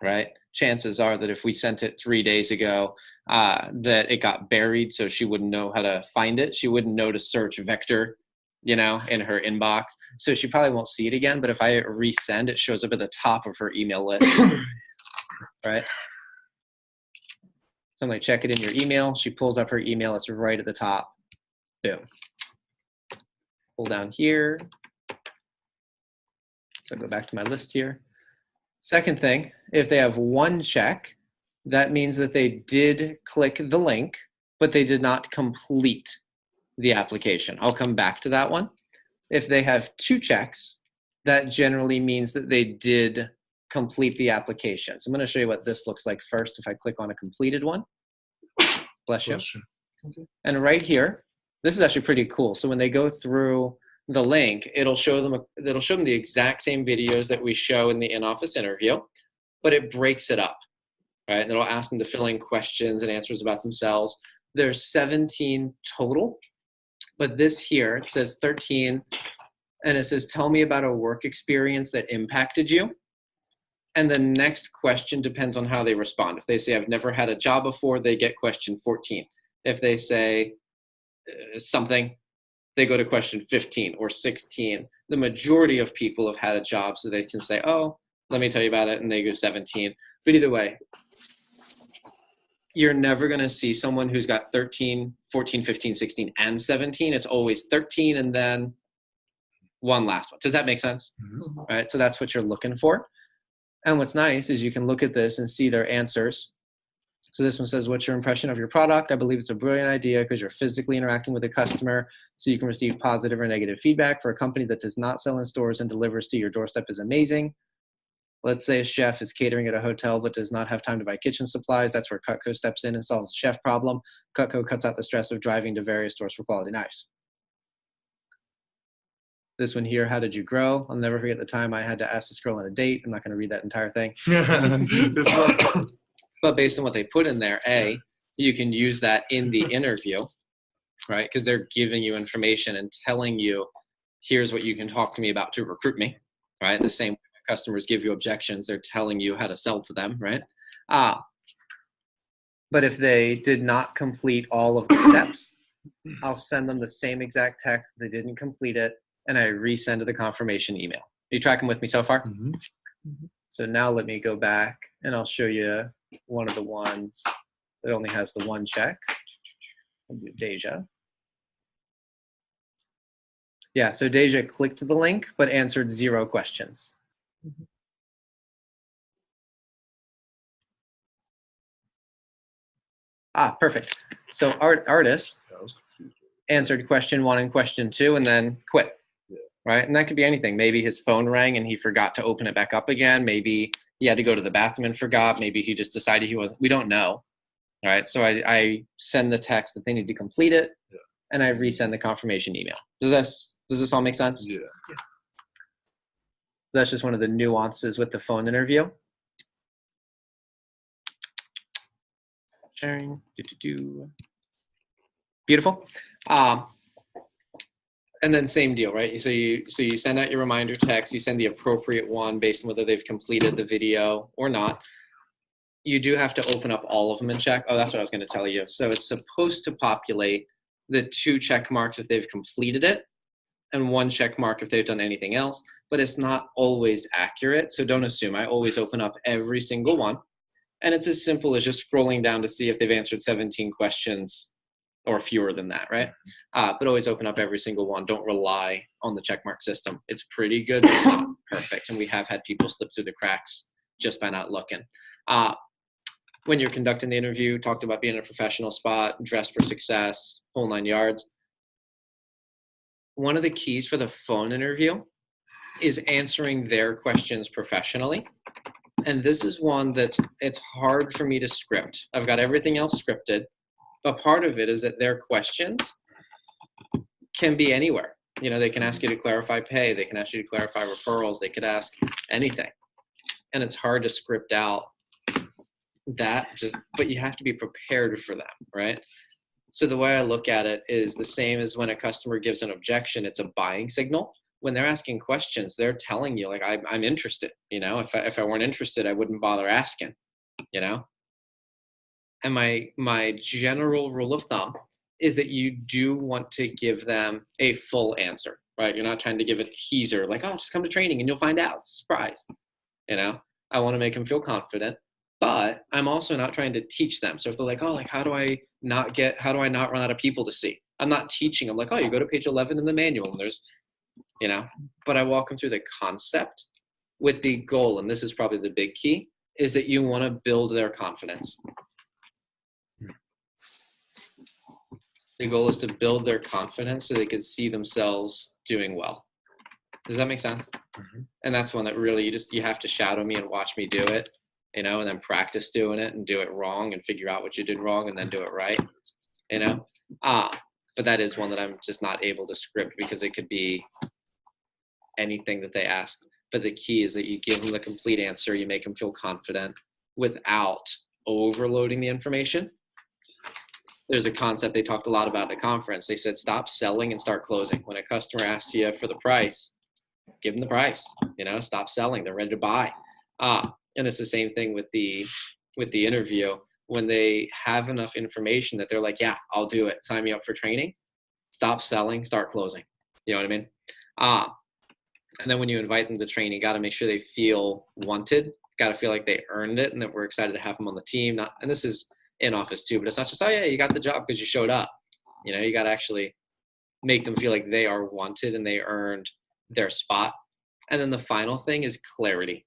right? Chances are that if we sent it 3 days ago, that it got buried, so she wouldn't know how to find it. She wouldn't know to search vector, you know, in her inbox. So she probably won't see it again, but if I resend, it shows up at the top of her email list, right? So I'm like, check it in your email. She pulls up her email. It's right at the top. Boom. Pull down here. So go back to my list here. Second thing, if they have one check, that means that they did click the link, but they did not complete the application. I'll come back to that one. If they have two checks, that generally means that they did complete the application. So I'm going to show you what this looks like first if I click on a completed one. Bless you. Bless you. And right here, this is actually pretty cool. So when they go through the link, it'll show them the exact same videos that we show in the in-office interview, but it breaks it up, right? And it'll ask them to fill in questions and answers about themselves. There's 17 total, but this here, it says 13, and it says, tell me about a work experience that impacted you. And the next question depends on how they respond. If they say, I've never had a job before, they get question 14. If they say something, they go to question 15 or 16. The majority of people have had a job, so they can say, oh, let me tell you about it, and they go 17. But either way, you're never going to see someone who's got 13, 14, 15, 16, and 17. It's always 13 and then one last one. Does that make sense? Mm-hmm. Right? So that's what you're looking for. And what's nice is you can look at this and see their answers. So this one says, what's your impression of your product? I believe it's a brilliant idea because you're physically interacting with a customer so you can receive positive or negative feedback. For a company that does not sell in stores and delivers to your doorstep is amazing. Let's say a chef is catering at a hotel but does not have time to buy kitchen supplies. That's where Cutco steps in and solves the chef problem. Cutco cuts out the stress of driving to various stores for quality knives. This one here, how did you grow? I'll never forget the time I had to ask this girl on a date. I'm not going to read that entire thing. But based on what they put in there, A, you can use that in the interview, right? Because they're giving you information and telling you, here's what you can talk to me about to recruit me, right? The same way customers give you objections, they're telling you how to sell to them, right? But if they did not complete all of the steps, I'll send them the same exact text. They didn't complete it, and I resend the confirmation email. Are you tracking with me so far? Mm-hmm. So now let me go back, and I'll show you one of the ones that only has the one check. I'll do Deja. Yeah, so Deja clicked the link, but answered 0 questions. Perfect. So Artist I was confused. answered question 1 and question 2 and then quit. Yeah. Right? And that could be anything. Maybe his phone rang and he forgot to open it back up again. Maybe he had to go to the bathroom and forgot. Maybe he just decided he wasn't. We don't know. All right. So I send the text that they need to complete it, Yeah. and I resend the confirmation email. Does this all make sense? Yeah. That's just one of the nuances with the phone interview. Sharing. Beautiful. And then same deal, right? So you send out your reminder text, you send the appropriate one based on whether they've completed the video or not. You do have to open up all of them and check. Oh, that's what I was going to tell you. So it's supposed to populate the 2 check marks if they've completed it and 1 check mark if they've done anything else, but it's not always accurate. So don't assume. I always open up every single one. And it's as simple as just scrolling down to see if they've answered 17 questions or fewer than that, right? But always open up every single one. Don't rely on the checkmark system. It's pretty good, but it's not perfect. And we have had people slip through the cracks just by not looking. When you're conducting the interview, talked about being in a professional spot, dress for success, whole 9 yards. One of the keys for the phone interview is answering their questions professionally. And this is one it's hard for me to script. I've got everything else scripted, but part of it is that their questions can be anywhere. You know, they can ask you to clarify pay, they can ask you to clarify referrals, they could ask anything. And it's hard to script out that, but you have to be prepared for them, right? So the way I look at it is the same as when a customer gives an objection, it's a buying signal. When they're asking questions, they're telling you, like, I'm interested. You know, if I weren't interested, I wouldn't bother asking, you know? And my general rule of thumb is that you do want to give them a full answer, right? You're not trying to give a teaser like, oh, just come to training and you'll find out. It's a surprise. You know, I want to make them feel confident, but I'm also not trying to teach them. So if they're like, oh, like, how do I not run out of people to see? I'm not teaching them like, oh, you go to page 11 in the manual and there's, you know, but I walk them through the concept with the goal. And this is probably the big key, is that you want to build their confidence. The goal is to build their confidence so they can see themselves doing well. Does that make sense? Mm-hmm. And that's one that really you have to shadow me and watch me do it, you know, and then practice doing it and do it wrong and figure out what you did wrong and then do it right, you know. But that is one that I'm just not able to script because it could be anything that they ask. But the key is that you give them the complete answer, you make them feel confident without overloading the information. There's a concept they talked a lot about at the conference. They said, stop selling and start closing. When a customer asks you for the price, give them the price, you know, stop selling. They're ready to buy. And it's the same thing with the interview. When they have enough information that they're like, yeah, I'll do it. Sign me up for training. Stop selling, start closing. You know what I mean? And then when you invite them to training, got to make sure they feel wanted, got to feel like they earned it and that we're excited to have them on the team. And this is in office too, but it's not just, oh yeah, you got the job because you showed up. You know, you got to actually make them feel like they are wanted and they earned their spot. And then the final thing is clarity,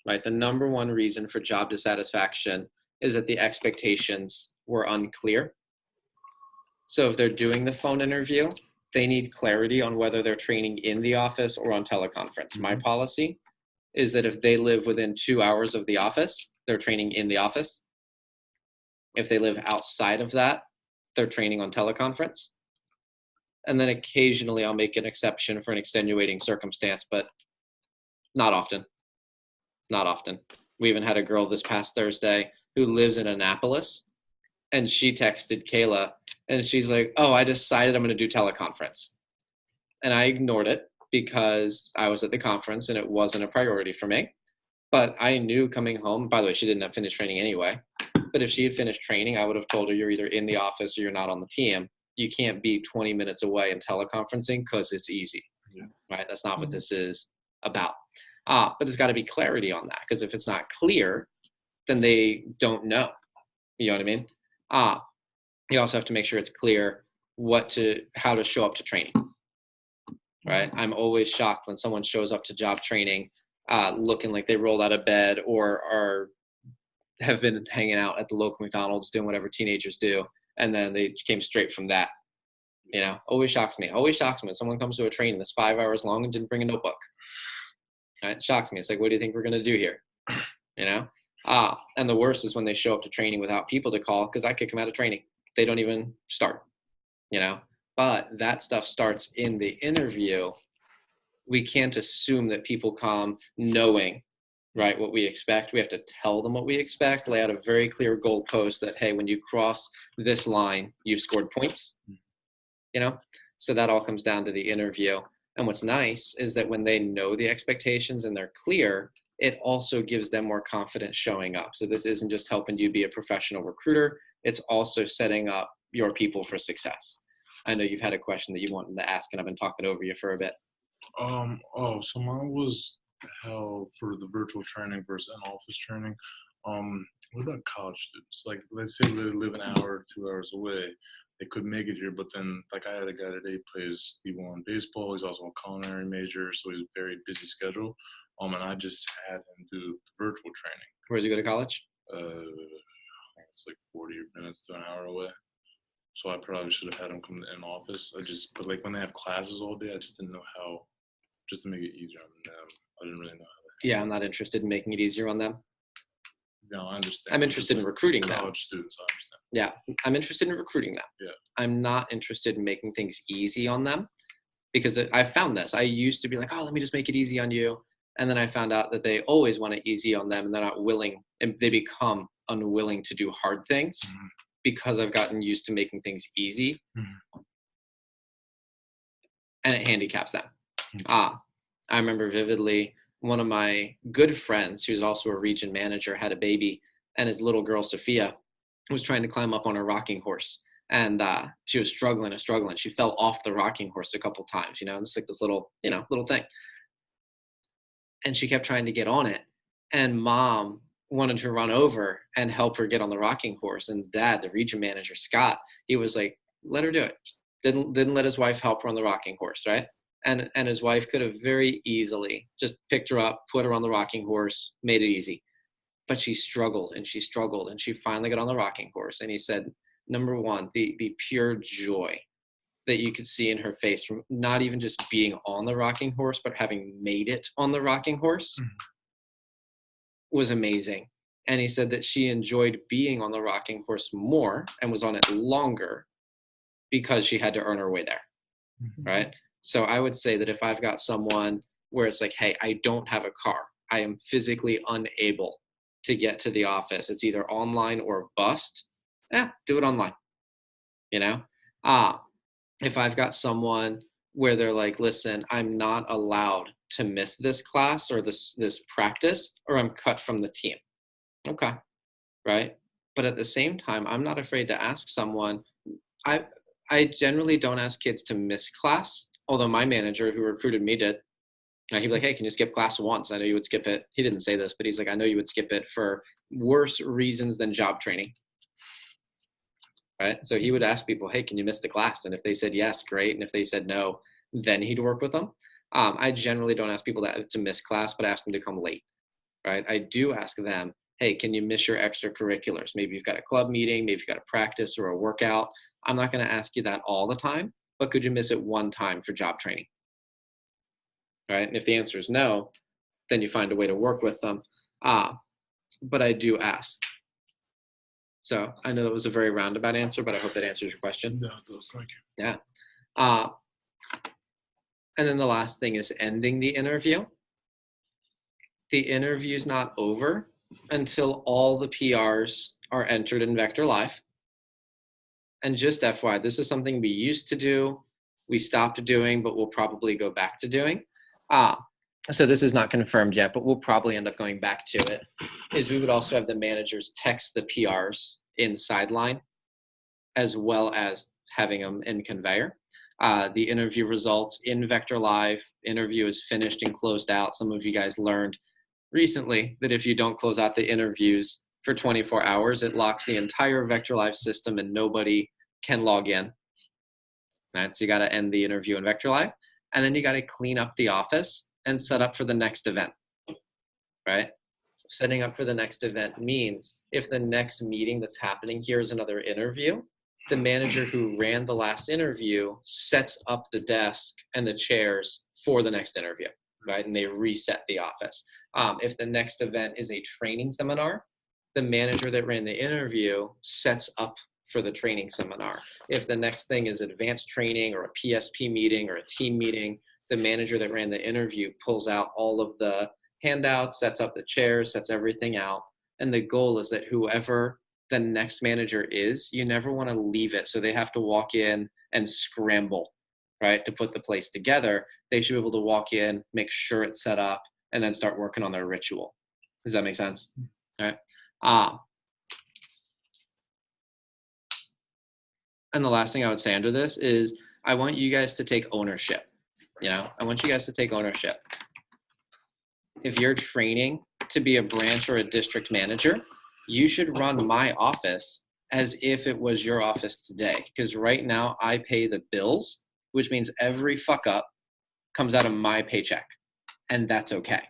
right? The number one reason for job dissatisfaction is that the expectations were unclear. So if they're doing the phone interview, they need clarity on whether they're training in the office or on teleconference. Mm-hmm. My policy is that if they live within 2 hours of the office, they're training in the office. If they live outside of that, they're training on teleconference. And then occasionally I'll make an exception for an extenuating circumstance, but not often. Not often. We even had a girl this past Thursday who lives in Annapolis, and she texted Kayla, and she's like, oh, I decided I'm going to do teleconference. And I ignored it because I was at the conference and it wasn't a priority for me. But I knew coming home, by the way, she didn't finish training anyway. But if she had finished training, I would have told her you're either in the office or you're not on the team. You can't be 20 minutes away in teleconferencing because it's easy, right? That's not what this is about. But there's got to be clarity on that, because if it's not clear, then they don't know. You know what I mean? You also have to make sure it's clear how to show up to training, right? I'm always shocked when someone shows up to job training looking like they rolled out of bed or have been hanging out at the local McDonald's doing whatever teenagers do, and then they came straight from that. You know, always shocks me when someone comes to a training that's 5 hours long and didn't bring a notebook. Right? It shocks me. It's like, what do you think we're going to do here? You know? And the worst is when they show up to training without people to call, because I kick them out of training. They don't even start, you know? But that stuff starts in the interview. We can't assume that people come knowing, right, what we expect. We have to tell them what we expect, lay out a very clear goalpost that, hey, when you cross this line, you've scored points, you know? So that all comes down to the interview. And what's nice is that when they know the expectations and they're clear, it also gives them more confidence showing up. So this isn't just helping you be a professional recruiter. It's also setting up your people for success. I know you've had a question that you wanted to ask, and I've been talking over you for a bit. So mine was how for the virtual training versus in-office training. What about college students? Like, let's say they live an hour, 2 hours away. They could make it here, but then, like, I had a guy today plays D1 baseball. He's also a culinary major, so he's a very busy schedule. And I just had him do virtual training. Where did you go to college? I think it's like 40 minutes to an hour away. So I probably should have had him come in office. But like when they have classes all day, I just didn't know how just to make it easier on them. I didn't really know how Yeah, I'm not interested in making it easier on them. No, I understand. I'm interested in recruiting them. College students, I understand. Yeah, I'm interested in recruiting them. Yeah. I'm not interested in making things easy on them, because I found this. I used to be like, oh, let me just make it easy on you. And then I found out that they always want it easy on them, and they're not willing, and they become unwilling to do hard things because I've gotten used to making things easy, and it handicaps them. I remember vividly, one of my good friends, who's also a region manager, had a baby, and his little girl, Sophia, was trying to climb up on her rocking horse. And she was struggling. She fell off the rocking horse a couple times, and it's like this little thing. And she kept trying to get on it. And mom wanted to run over and help her get on the rocking horse. And dad, the region manager, Scott, he was like, let her do it. Didn't let his wife help her on the rocking horse, right? And his wife could have very easily just picked her up, put her on the rocking horse, made it easy. But she struggled and she struggled, and she finally got on the rocking horse. And he said, number one, the pure joy that you could see in her face from not even just being on the rocking horse, but having made it on the rocking horse was amazing. And he said that she enjoyed being on the rocking horse more and was on it longer because she had to earn her way there, right? So I would say that if I've got someone where it's like, hey, I don't have a car, I am physically unable to get to the office, it's either online or bust, do it online, if I've got someone where they're like, listen, I'm not allowed to miss this class or this practice, or I'm cut from the team. Okay. Right. But at the same time, I'm not afraid to ask someone. I generally don't ask kids to miss class, although my manager who recruited me did. He'd be like, hey, can you skip class once? I know you would skip it. He didn't say this, but he's like, I know you would skip it for worse reasons than job training. Right? So he would ask people, hey, can you miss the class? And if they said yes, great. And if they said no, then he'd work with them. I generally don't ask people to miss class, but ask them to come late. Right? I do ask them, hey, can you miss your extracurriculars? Maybe you've got a club meeting, maybe you've got a practice or a workout. I'm not going to ask you that all the time, but could you miss it one time for job training? Right? And if the answer is no, then you find a way to work with them. But I do ask. So I know that was a very roundabout answer, but I hope that answers your question. Yeah, it does. Thank you. Yeah. And then the last thing is ending the interview. The interview is not over until all the PRs are entered in Vector Live. And just FYI, this is something we used to do, we stopped doing, but we'll probably go back to doing. So this is not confirmed yet, but we'll probably end up going back to it, is we would also have the managers text the PRs in Sideline, as well as having them in Conveyor. The interview results in Vector Live. Interview is finished and closed out. Some of you guys learned recently that if you don't close out the interviews for 24 hours, it locks the entire Vector Live system and nobody can log in. Right? So you got to end the interview in Vector Live, and then you got to clean up the office and set up for the next event, right? Setting up for the next event means if the next meeting that's happening here is another interview, the manager who ran the last interview sets up the desk and the chairs for the next interview, right? And they reset the office. If the next event is a training seminar, the manager that ran the interview sets up for the training seminar. If the next thing is advanced training or a PSP meeting or a team meeting, the manager that ran the interview pulls out all of the handouts, sets up the chairs, sets everything out. And the goal is that whoever the next manager is, you never want to leave it so they have to walk in and scramble, right, to put the place together. They should be able to walk in, make sure it's set up, and then start working on their ritual. Does that make sense? All right. And the last thing I would say under this is I want you guys to take ownership. I want you guys to take ownership. If you're training to be a branch or a district manager, you should run my office as if it was your office today. Because right now I pay the bills, which means every fuck up comes out of my paycheck. And that's okay,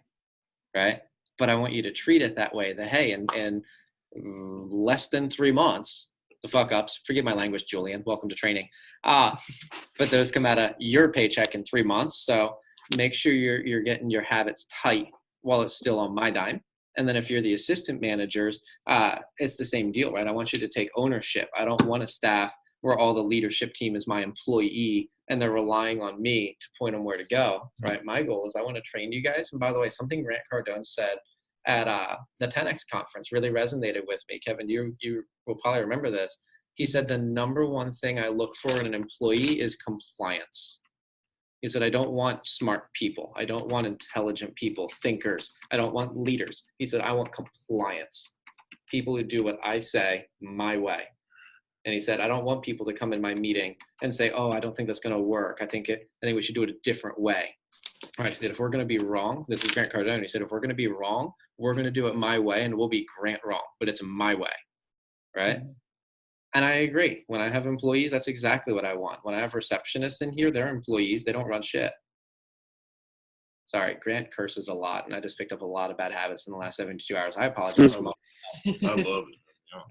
right? But I want you to treat it that way, that, hey, in less than 3 months, the fuck ups, forgive my language, Julian, welcome to training. But those come out of your paycheck in 3 months. So make sure you're getting your habits tight while it's still on my dime. And then if you're the assistant managers, it's the same deal, right? I want you to take ownership. I don't want a staff where all the leadership team is my employee and they're relying on me to point them where to go, right? My goal is I want to train you guys. And by the way, something Grant Cardone said at the 10X conference really resonated with me. Kevin, you will probably remember this. He said, the number one thing I look for in an employee is compliance. He said, I don't want smart people. I don't want intelligent people, thinkers. I don't want leaders. He said, I want compliance. People who do what I say my way. And he said, I don't want people to come in my meeting and say, oh, I don't think that's going to work. I think we should do it a different way. All right, he said, if we're going to be wrong, this is Grant Cardone. He said, if we're going to be wrong, we're going to do it my way and we'll be Grant wrong, but it's my way, right? Mm-hmm. And I agree. When I have employees, that's exactly what I want. When I have receptionists in here, they're employees. They don't run shit. Sorry, Grant curses a lot, and I just picked up a lot of bad habits in the last 72 hours. I apologize for my I love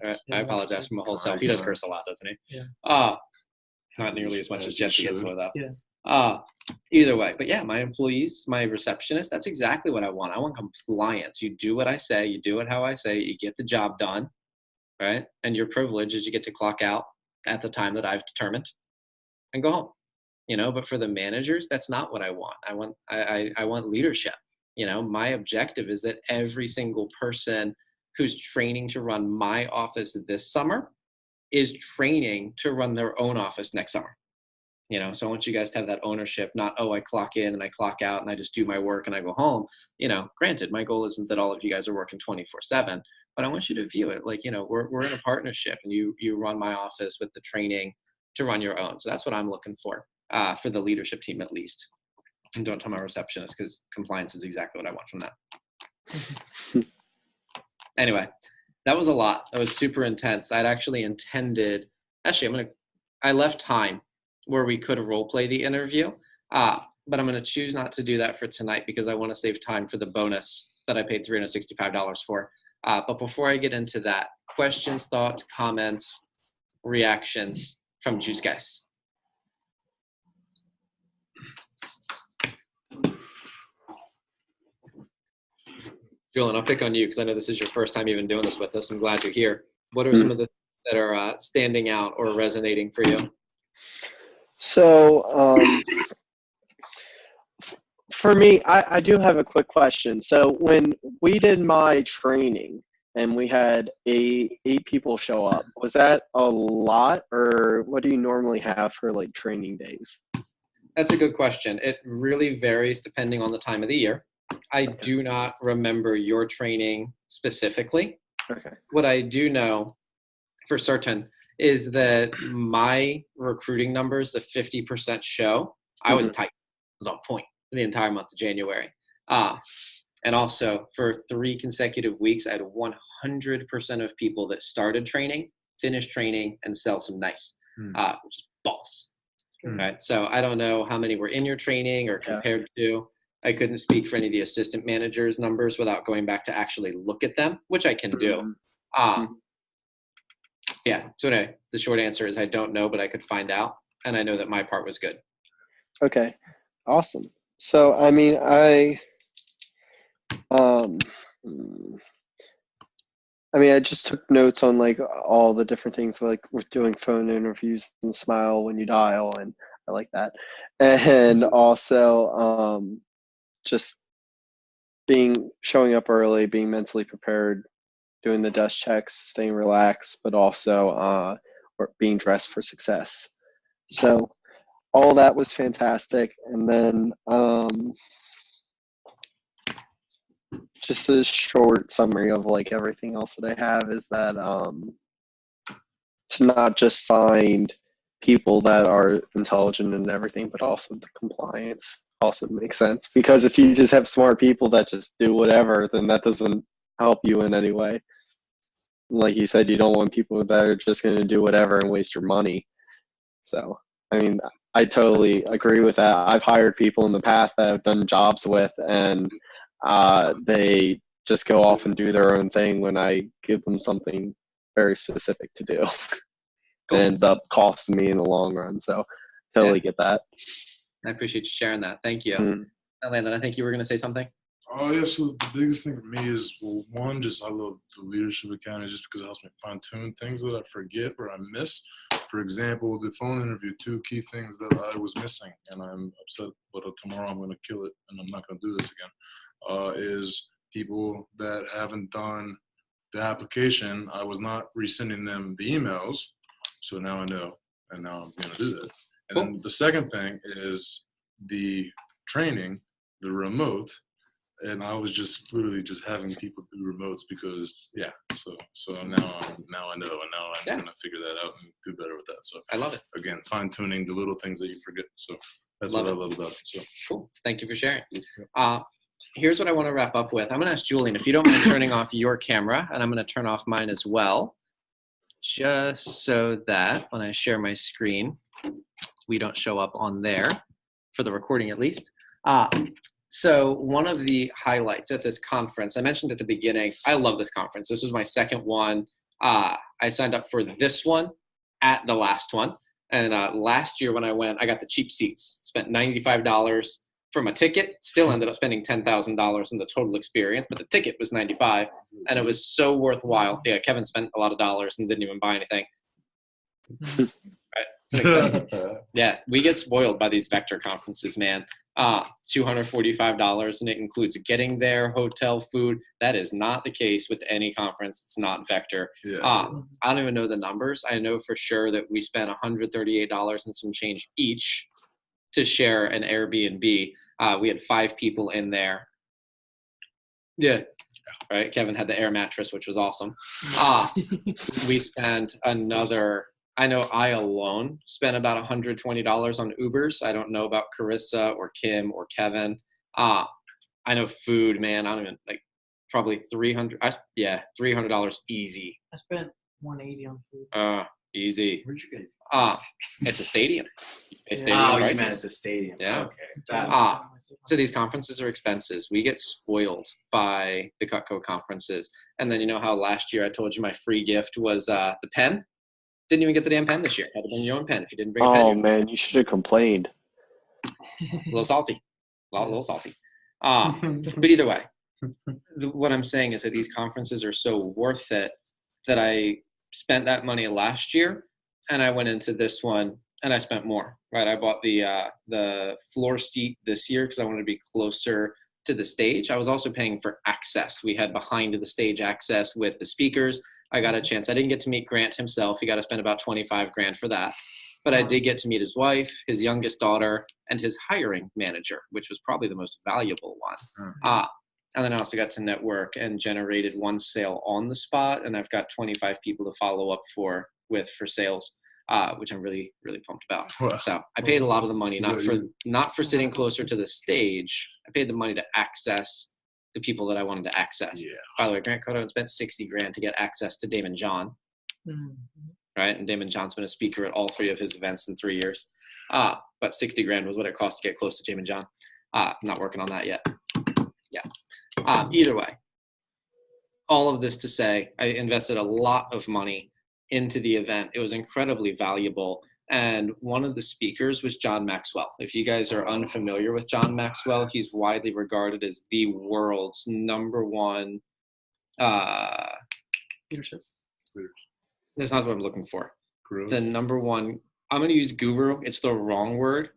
it. I apologize for my whole self. He does curse a lot, doesn't he? Yeah. Not nearly as much as Jesse gets though. Yeah. Either way, but yeah, my employees, my receptionists, that's exactly what I want. I want compliance. You do what I say. You do it how I say. You get the job done, right? And your privilege is you get to clock out at the time that I've determined and go home. But for the managers, that's not what I want. I want leadership. My objective is that every single person who's training to run my office this summer is training to run their own office next summer. So I want you guys to have that ownership, not, I clock in and I clock out and I just do my work and I go home. Granted, my goal isn't that all of you guys are working 24/7, but I want you to view it like, we're in a partnership and you run my office with the training to run your own. So that's what I'm looking for the leadership team, at least. And don't tell my receptionist, because compliance is exactly what I want from that. Anyway, that was a lot. That was super intense. I left time where we could have role play the interview, but I'm going to choose not to do that for tonight because I want to save time for the bonus that I paid $365 for. But before I get into that, questions, thoughts, comments, reactions from Juice Guys. Julian, I'll pick on you because I know this is your first time even doing this with us. I'm glad you're here. What are some of the things that are standing out or resonating for you? So for me, I do have a quick question. So when we did my training and we had eight people show up, was that a lot, or what do you normally have for like training days? That's a good question. It really varies depending on the time of the year. I do not remember your training specifically. Okay. What I do know for certain is that my recruiting numbers, the 50% show, I was tight. I was on point for the entire month of January. And also for 3 consecutive weeks, I had 100% of people that started training, finished training, and sell some knives, which is boss. Okay. So I don't know how many were in your training or compared to. I couldn't speak for any of the assistant managers' numbers without going back to actually look at them, which I can do. Yeah. So anyway, the short answer is I don't know, but I could find out. And I know that my part was good. Okay. Awesome. So, I mean, I just took notes on like all the different things, like with doing phone interviews and smile when you dial, and I like that. And also just showing up early, being mentally prepared, doing the desk checks, staying relaxed, but also being dressed for success. So all that was fantastic. And then just a short summary of like everything else that I have is that to not just find people that are intelligent and everything, but also the compliance also makes sense, because if you just have smart people that just do whatever, then that doesn't help you in any way. Like you said, you don't want people that are just going to do whatever and waste your money. So, I mean, I totally agree with that. I've hired people in the past that I've done jobs with, and they just go off and do their own thing when I give them something very specific to do. Cool. It ends up costing me in the long run. So totally get that. I appreciate you sharing that. Thank you. Landon, I think you were going to say something. Oh yeah, so the biggest thing for me is, well, one, just I love the Leadership Academy just because it helps me fine tune things that I forget or I miss. For example, the phone interview, 2 key things that I was missing, and I'm upset, but tomorrow I'm going to kill it, and I'm not going to do this again. Is people that haven't done the application, I was not resending them the emails, so now I know, and now I'm going to do that. And then the second thing is the training, the remote. And I was just literally just having people do remotes because so now I know, and now I'm gonna figure that out and do better with that. So I love it. Again, fine tuning the little things that you forget. So that's Love what it. I love about it. So Cool. Thank you for sharing. Here's what I want to wrap up with. I'm going to ask Julian if you don't mind turning off your camera, and I'm going to turn off mine as well, just so that when I share my screen, we don't show up on there for the recording at least. So one of the highlights at this conference, I mentioned at the beginning, I love this conference. This was my second one. I signed up for this one at the last one. And last year when I went, I got the cheap seats, spent $95 for my ticket, still ended up spending $10,000 in the total experience, but the ticket was $95, and it was so worthwhile. Yeah, Kevin spent a lot of dollars and didn't even buy anything. Right. Yeah, we get spoiled by these Vector conferences, man. $245, and it includes getting there, hotel, food. That is not the case with any conference. It's not Vector. yeah, I don't even know the numbers. I know for sure that we spent $138 and some change each to share an Airbnb. We had 5 people in there. Yeah. Right. Kevin had the air mattress, which was awesome. We spent another, I know I alone spent about $120 on Ubers. I don't know about Carissa or Kim or Kevin. I know food, man. I don't even probably $300. $300 easy. I spent $180 on food. Easy. Where'd you guys? It's a stadium. You pay Yeah. stadium Oh, you prices. meant at the stadium. Yeah. Okay. So these conferences are expenses. We get spoiled by the Cutco conferences. And then you know how last year I told you my free gift was the pen? Didn't even get the damn pen this year. Had to bring your own pen if you didn't bring a pen. Oh man, you should have complained. A little salty. A little salty. But either way, what I'm saying is that these conferences are so worth it that I spent that money last year, and I went into this one and I spent more. Right, I bought the floor seat this year because I wanted to be closer to the stage. I was also paying for access. We had behind the stage access with the speakers. I got a chance. I didn't get to meet Grant himself. He got to spend about $25,000 for that. But I did get to meet his wife, his youngest daughter, and his hiring manager, which was probably the most valuable one. And then I also got to network and generated one sale on the spot. And I've got 25 people to follow up for sales, which I'm really, really pumped about. Wow. So I paid a lot of the money, not for sitting closer to the stage. I paid the money to access the people that I wanted to access. Yeah. By the way, Grant Cotto spent $60,000 to get access to Damon John. Right, and Damon John's been a speaker at all 3 of his events in 3 years. But $60,000 was what it cost to get close to Damon John. I'm not working on that yet. Yeah. Either way, all of this to say, I invested a lot of money into the event. It was incredibly valuable. And one of the speakers was John Maxwell. If you guys are unfamiliar with John Maxwell, he's widely regarded as the world's #1 Leadership. That's not what I'm looking for. Growth. The #1, I'm going to use guru. It's the wrong word,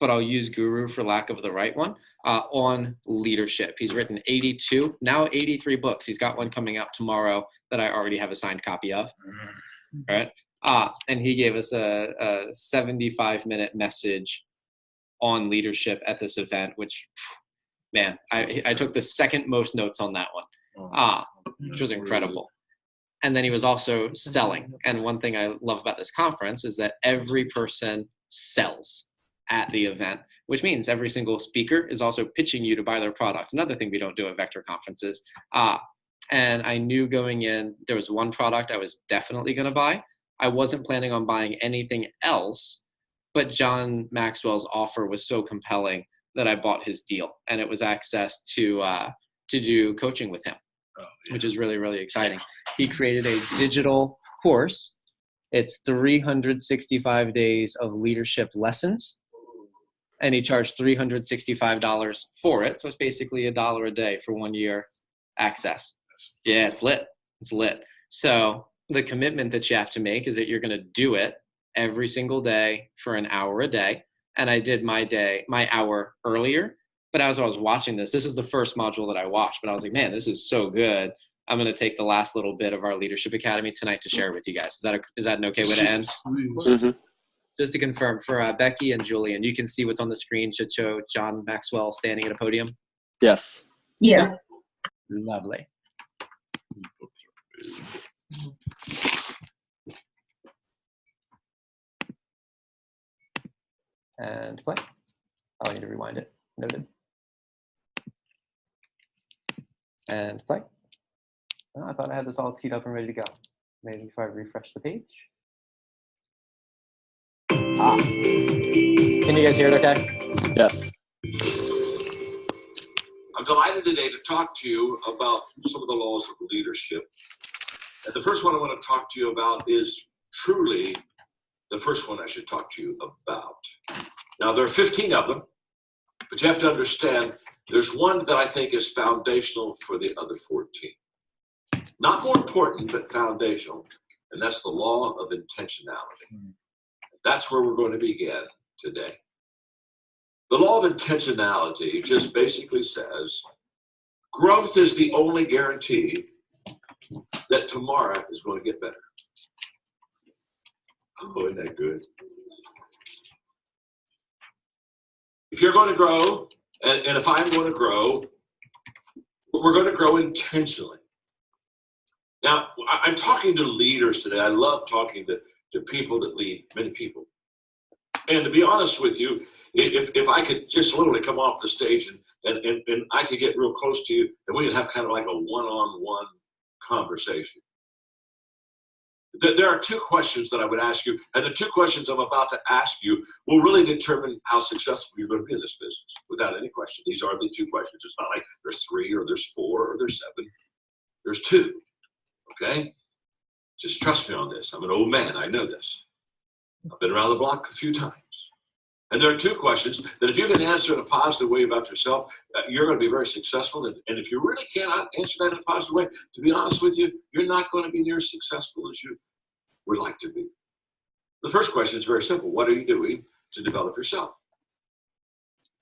but I'll use guru for lack of the right one, on leadership. He's written 82, now 83 books. He's got one coming out tomorrow that I already have a signed copy of. Right? And he gave us a 75-minute message on leadership at this event, which, man, I took the second most notes on that one, which was incredible. And then he was also selling. And one thing I love about this conference is that every person sells at the event, which means every single speaker is also pitching you to buy their product. Another thing we don't do at Vector conferences. And I knew going in, there was one product I was definitely going to buy. I wasn't planning on buying anything else, but John Maxwell's offer was so compelling that I bought his deal. And it was access to do coaching with him, which is really, really exciting. He created a digital course. It's 365 days of leadership lessons. and he charged $365 for it. So it's basically $1 a day for 1 year access. Yeah, it's lit. It's lit. So the commitment that you have to make is that you're going to do it every single day for an hour a day. And I did my hour earlier, but as I was watching this is the first module that I watched, but I was like, man, this is so good. I'm going to take the last little bit of our Leadership Academy tonight to share with you guys. Is that an okay way to end? Mm-hmm. Just to confirm for Becky and Julian, you can see what's on the screen should show John Maxwell standing at a podium. Yes. Yeah. Lovely. And play. Oh, I need to rewind it. Noted. And play. Oh, I thought I had this all teed up and ready to go. Maybe if I refresh the page. Ah. Can you guys hear it okay? Yes. I'm delighted today to talk to you about some of the laws of leadership. And the first one I want to talk to you about is truly the first one I should talk to you about. Now, there are 15 of them, but you have to understand there's one that I think is foundational for the other 14. Not more important, but foundational, and that's the law of intentionality. That's where we're going to begin today. The law of intentionality just basically says growth is the only guarantee that tomorrow is going to get better. Oh, isn't that good? If you're going to grow, and if I'm going to grow, we're going to grow intentionally. Now, I'm talking to leaders today. I love talking to people that lead, many people. And to be honest with you, if I could just literally come off the stage and I could get real close to you and we could have kind of like a one-on-one conversation. There are two questions that I would ask you, and the two questions I'm about to ask you will really determine how successful you're going to be in this business, without any question. These are the two questions. It's not like there's 3 or there's 4 or there's 7. There's 2, okay? Just trust me on this. I'm an old man. I know this. I've been around the block a few times. And there are 2 questions that if you can answer in a positive way about yourself, you're going to be very successful. And if you really cannot answer that in a positive way, to be honest with you, you're not going to be near as successful as you would like to be. The first question is very simple. What are you doing to develop yourself?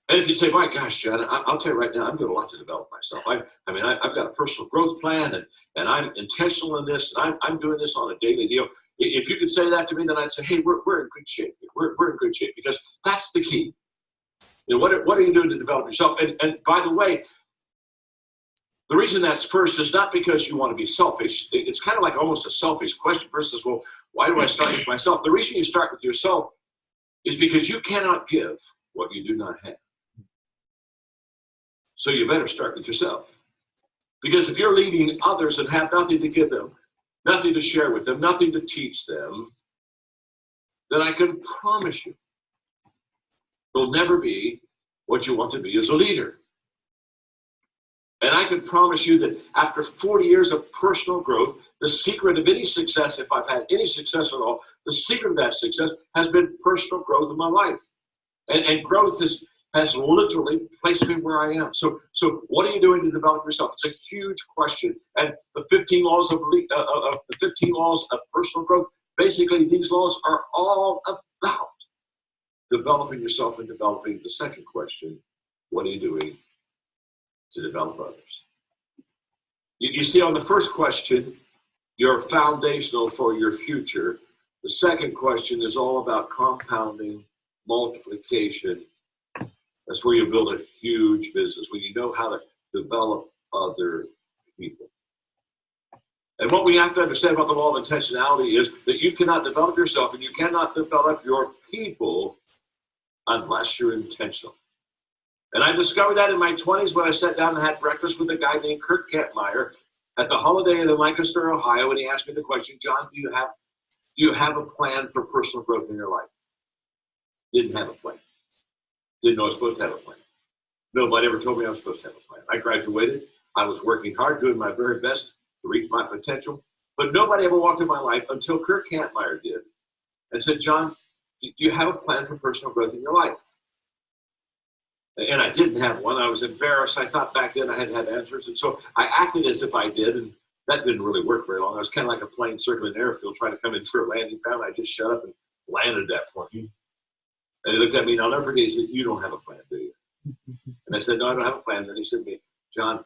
And if you say, my gosh, John, I'll tell you right now, I'm doing a lot to develop myself. I've got a personal growth plan, and I'm intentional in this, and I'm doing this on a daily deal. If you could say that to me, then I'd say, hey, we're in good shape. We're in good shape, because that's the key. You know, what are you doing to develop yourself? And by the way, the reason that's first is not because you want to be selfish. It's kind of like almost a selfish question versus, well, why do I start with myself? The reason you start with yourself is because you cannot give what you do not have. So you better start with yourself. Because if you're leading others and have nothing to give them, nothing to share with them, nothing to teach them, then I can promise you, you'll never be what you want to be as a leader. And I can promise you that after 40 years of personal growth, the secret of any success, if I've had any success at all, the secret of that success has been personal growth in my life. And growth has literally placed me where I am. So what are you doing to develop yourself? It's a huge question. And the 15 laws of personal growth, basically these laws are all about developing yourself and developing the second question, what are you doing to develop others? You see, on the first question, you're foundational for your future. The second question is all about compounding, multiplication. That's where you build a huge business, when you know how to develop other people. And what we have to understand about the law of intentionality is that you cannot develop yourself and you cannot develop your people unless you're intentional. And I discovered that in my 20s when I sat down and had breakfast with a guy named Kurt Kampmeyer at the Holiday Inn in Lancaster, Ohio, and he asked me the question, John, do you have a plan for personal growth in your life? Didn't have a plan. Didn't know I was supposed to have a plan. Nobody ever told me I was supposed to have a plan. I graduated. I was working hard, doing my very best to reach my potential. But nobody ever walked in my life until Kurt Kampmeyer did and said, John, do you have a plan for personal growth in your life? And I didn't have one. I was embarrassed. I thought back then I had to have answers. And so I acted as if I did. And that didn't really work very long. I was kind of like a plane circling an airfield trying to come in for a landing. Finally, I just shut up and landed at that point. And he looked at me, and I'll never forget. He said, "You don't have a plan, do you?" And I said, "No, I don't have a plan." Then he said to me, "John,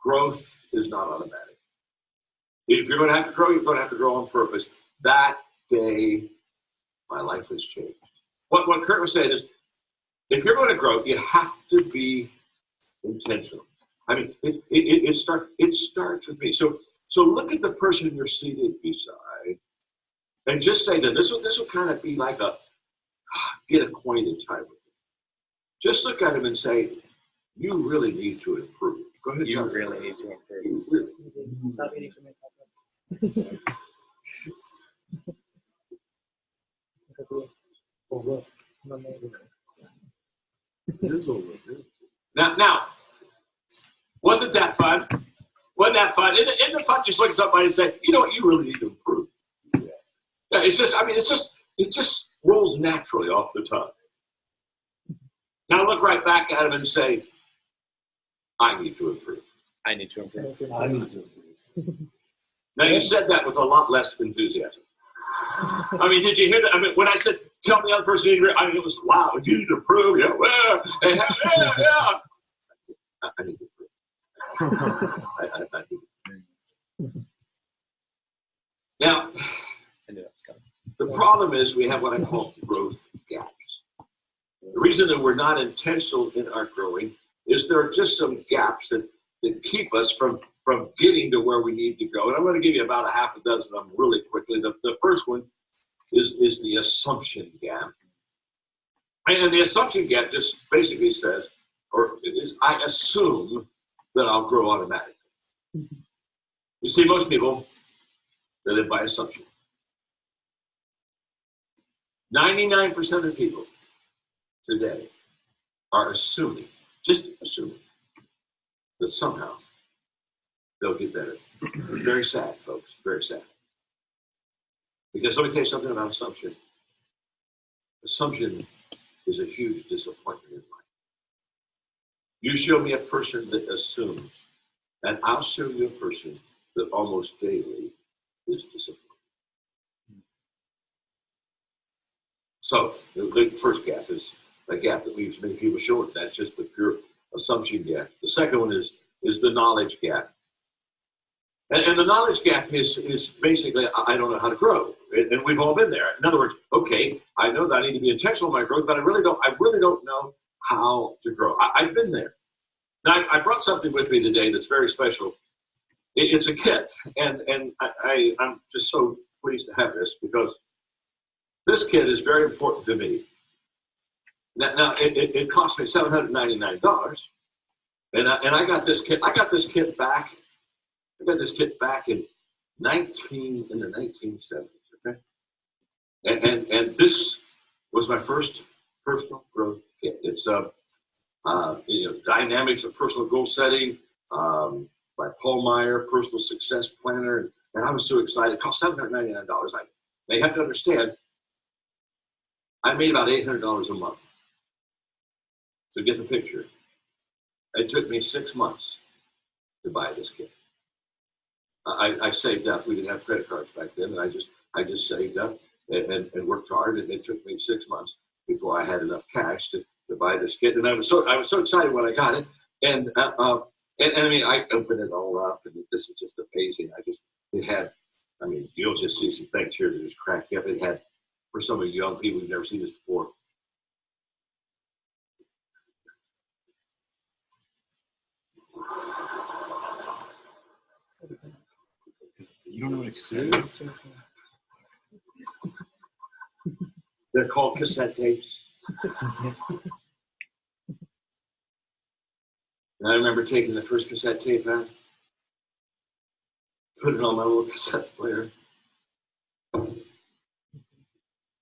growth is not automatic. If you're going to have to grow, you're going to have to grow on purpose." That day, my life has changed. What Kurt was saying is, if you're going to grow, you have to be intentional. I mean, it starts with me. So look at the person you're seated beside, and just say that this will kind of be like a get acquainted type of thing. Just look at him and say, "You really need to improve." Go ahead. You really need to improve. You really. Stop eating for me. Now, wasn't that fun? Wasn't that fun? Isn't it fun just look at somebody and say, "You know what? You really need to improve." Yeah, it's just. I mean, it just rolls naturally off the tongue. Now look right back at him and say, "I need to improve." I need to improve. I need to. Now you said that with a lot less enthusiasm. I mean, did you hear that? I mean, when I said, "Tell the other person," I mean, it was loud. You need to improve. Yeah, well, yeah. I need to improve. I need to improve. Now, I knew that was coming. the problem is we have what I call growth gaps. The reason that we're not intentional in our growing is there are just some gaps that keep us from getting to where we need to go. And I'm going to give you about a half a dozen of them really quickly. The first one is the assumption gap. And the assumption gap just basically says, or it is, I assume that I'll grow automatically. You see, most people, they live by assumption. 99% of people today are assuming, just assuming, that somehow they'll get better. Very sad, folks, very sad. Because let me tell you something about assumption. Assumption is a huge disappointment in life. You show me a person that assumes, and I'll show you a person that almost daily is disappointed. So the first gap is a gap that leaves many people short. That's just the pure assumption gap. The second one is the knowledge gap. And the knowledge gap is basically, I don't know how to grow. And we've all been there. In other words, okay, I know that I need to be intentional in my growth, but I really don't know how to grow. I've been there. Now, I brought something with me today that's very special. It's a kit, and I'm just so pleased to have this because this kit is very important to me. Now it cost me $799, and I got this kit. I got this kit back in the 1970s. Okay, and this was my first personal growth kit. It's Dynamics of Personal Goal Setting by Paul Meyer, Personal Success Planner, and I was so excited. It cost $799. They have to understand, I made about $800 a month to get the picture. It took me 6 months to buy this kit. I saved up. We didn't have credit cards back then, and I just saved up and worked hard. And it took me 6 months before I had enough cash to buy this kit. And I was so excited when I got it. And I mean, I opened it all up, and this was just amazing. You'll just see some things here that just crack you up. It had, for some of you young people who've never seen this before, You don't know what it is? They're called cassette tapes. And I remember taking the first cassette tape out, putting it on my little cassette player,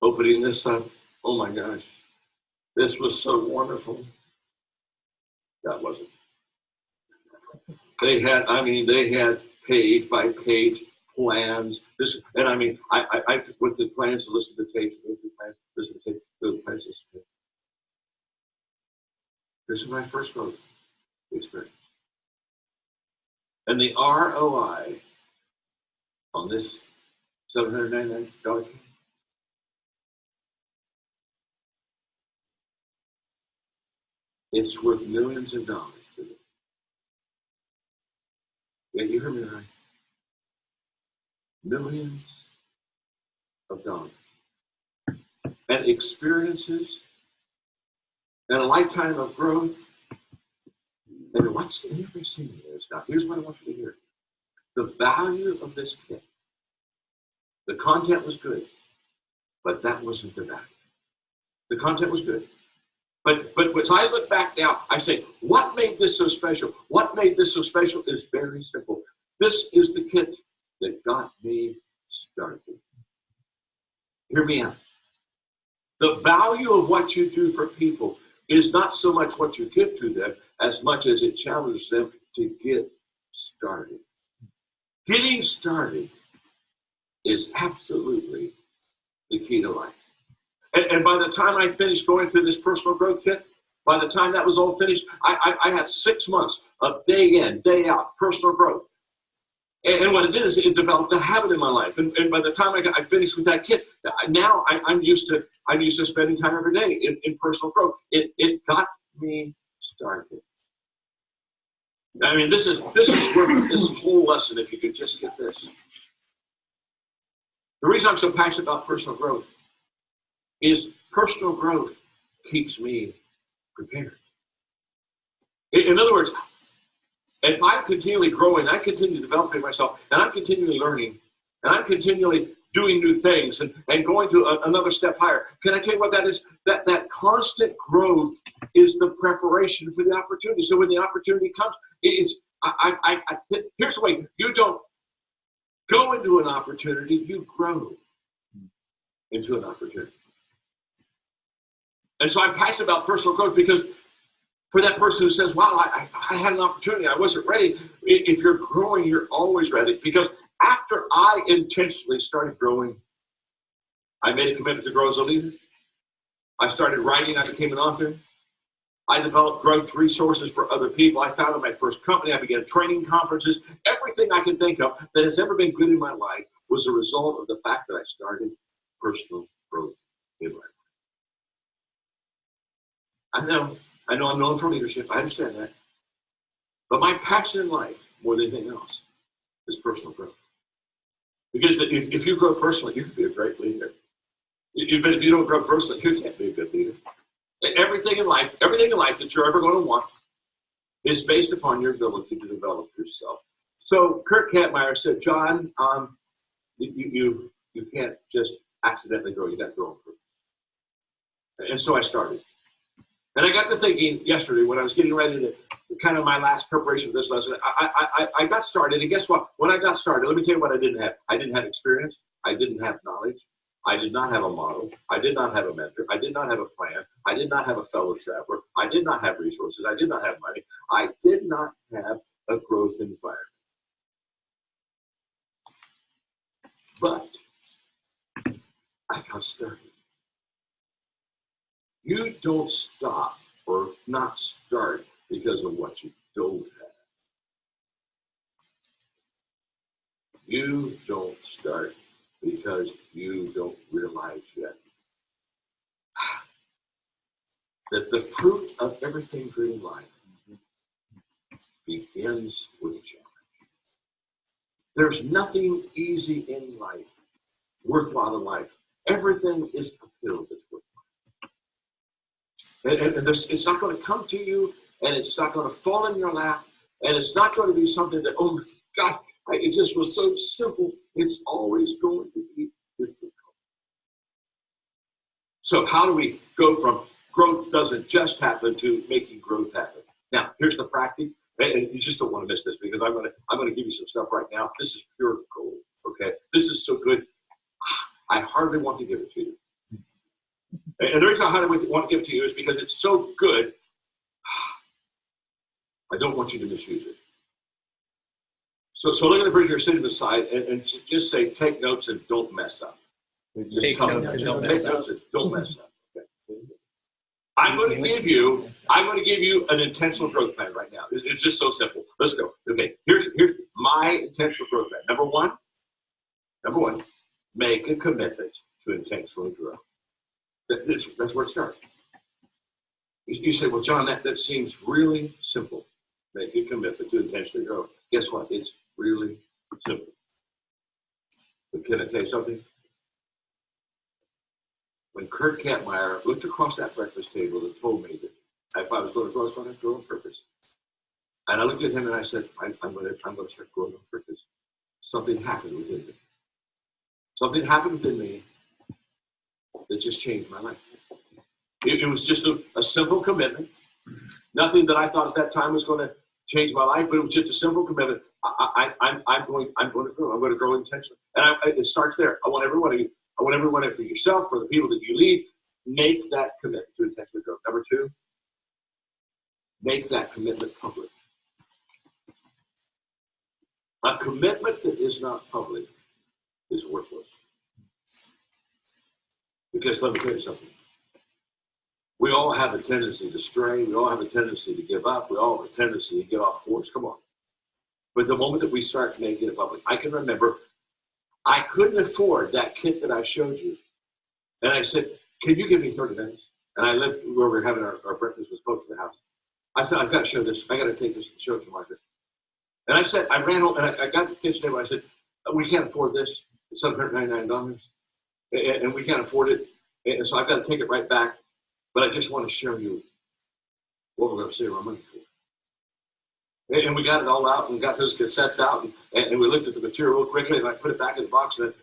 opening this up. Oh my gosh, this was so wonderful. That wasn't. They had page by page plans. I went to plans to listen to tapes, listen to tapes, go to plans, listen to tapes. This is my first growth experience. And the ROI on this $799 kit, it's worth millions of dollars to me. Yeah, you heard me right. Millions of dollars. And experiences and a lifetime of growth. And what's interesting is, now here's what I want you to hear. The value of this kit. The content was good, but that wasn't the value. The content was good. But as I look back now, I say, what made this so special? What made this so special is very simple. This is the kit that got me started. Hear me out. The value of what you do for people is not so much what you give to them as much as it challenges them to get started. Getting started is absolutely the key to life. And by the time I finished going through this personal growth kit, by the time that was all finished, I had 6 months of day in, day out, personal growth. And what it did is it developed a habit in my life. And by the time I finished with that kit, now I'm used to spending time every day in personal growth. It got me started. I mean, this is worth this whole lesson if you could just get this. The reason I'm so passionate about personal growth is personal growth keeps me prepared. In other words, if I'm continually growing, I continue developing myself, and I'm continually learning, and I'm continually doing new things and going to another step higher. Can I tell you what that is? That constant growth is the preparation for the opportunity. So when the opportunity comes, here's the way. You don't go into an opportunity, you grow into an opportunity. And so I'm passionate about personal growth because for that person who says, wow, I had an opportunity, I wasn't ready. If you're growing, you're always ready. Because after I intentionally started growing, I made a commitment to grow as a leader. I started writing, I became an author. I developed growth resources for other people. I founded my first company. I began training conferences. Everything I can think of that has ever been good in my life was a result of the fact that I started personal growth in my life. I know I'm known for leadership. I understand that. But my passion in life, more than anything else, is personal growth. Because if you grow personally, you can be a great leader. But if you don't grow personally, you can't be a good leader. Everything in life that you're ever going to want is based upon your ability to develop yourself. So Kurt Kampmeyer said, John, you can't just accidentally grow. You got to grow on purpose. And so I started. And I got to thinking yesterday when I was getting ready to kind of my last preparation for this lesson, I got started. And guess what? When I got started, let me tell you what I didn't have. I didn't have experience. I didn't have knowledge. I did not have a model. I did not have a mentor. I did not have a plan. I did not have a fellow traveler. I did not have resources. I did not have money. I did not have a growth environment. But I got started. You don't stop or not start because of what you don't have. You don't start because you don't realize yet that the fruit of everything good in life begins with a challenge. There's nothing easy in life, worthwhile in life. Everything is uphill that's worthwhile. And it's not going to come to you, and it's not going to fall in your lap, and it's not going to be something that, oh my God, it just was so simple. It's always going to be difficult. So how do we go from growth doesn't just happen to making growth happen? Now, here's the practice, and you just don't want to miss this because I'm going to give you some stuff right now. This is pure gold, okay? This is so good, I hardly want to give it to you. And the reason I hardly want to give it to you is because it's so good, I don't want you to misuse it. So look at the person you're sitting beside and just say, take notes and don't mess up. Take notes and don't mess up. Take notes and don't mess up. Okay. I'm going to give you an intentional growth plan right now. It's just so simple. Let's go. Okay, here's my intentional growth plan. Number one, make a commitment to intentionally grow. That's where it starts. You say, well, John, that seems really simple. Make a commitment to intentionally grow. Guess what? It's really simple. But can I tell you something? When Kurt Kampmeyer looked across that breakfast table and told me that if I was going to grow, I was going to grow on purpose. And I looked at him and I said, I'm going to start growing on purpose. Something happened within me. Something happened within me that just changed my life. It was just a simple commitment. Nothing that I thought at that time was going to change my life, but it was just a simple commitment. I'm going to grow. I'm going to grow intentionally. And it starts there. I want everyone for yourself, for the people that you lead, make that commitment to intentionally grow. Number two, make that commitment public. A commitment that is not public is worthless. Because let me tell you something. We all have a tendency to stray. We all have a tendency to give up. We all have a tendency to get off course. Come on. But the moment that we start making it public, I can remember I couldn't afford that kit that I showed you. And I said, can you give me 30 minutes? And I lived where we were having our breakfast was close to the house. I said, I've got to show this. I got to take this and show it to Margaret. And I said, I ran home and I got to the kitchen table. I said, we can't afford this. It's $799. And we can't afford it. And so I've got to take it right back. But I just want to show you what we're going to save our money for. And we got it all out and got those cassettes out and we looked at the material real quickly and I put it back in the box and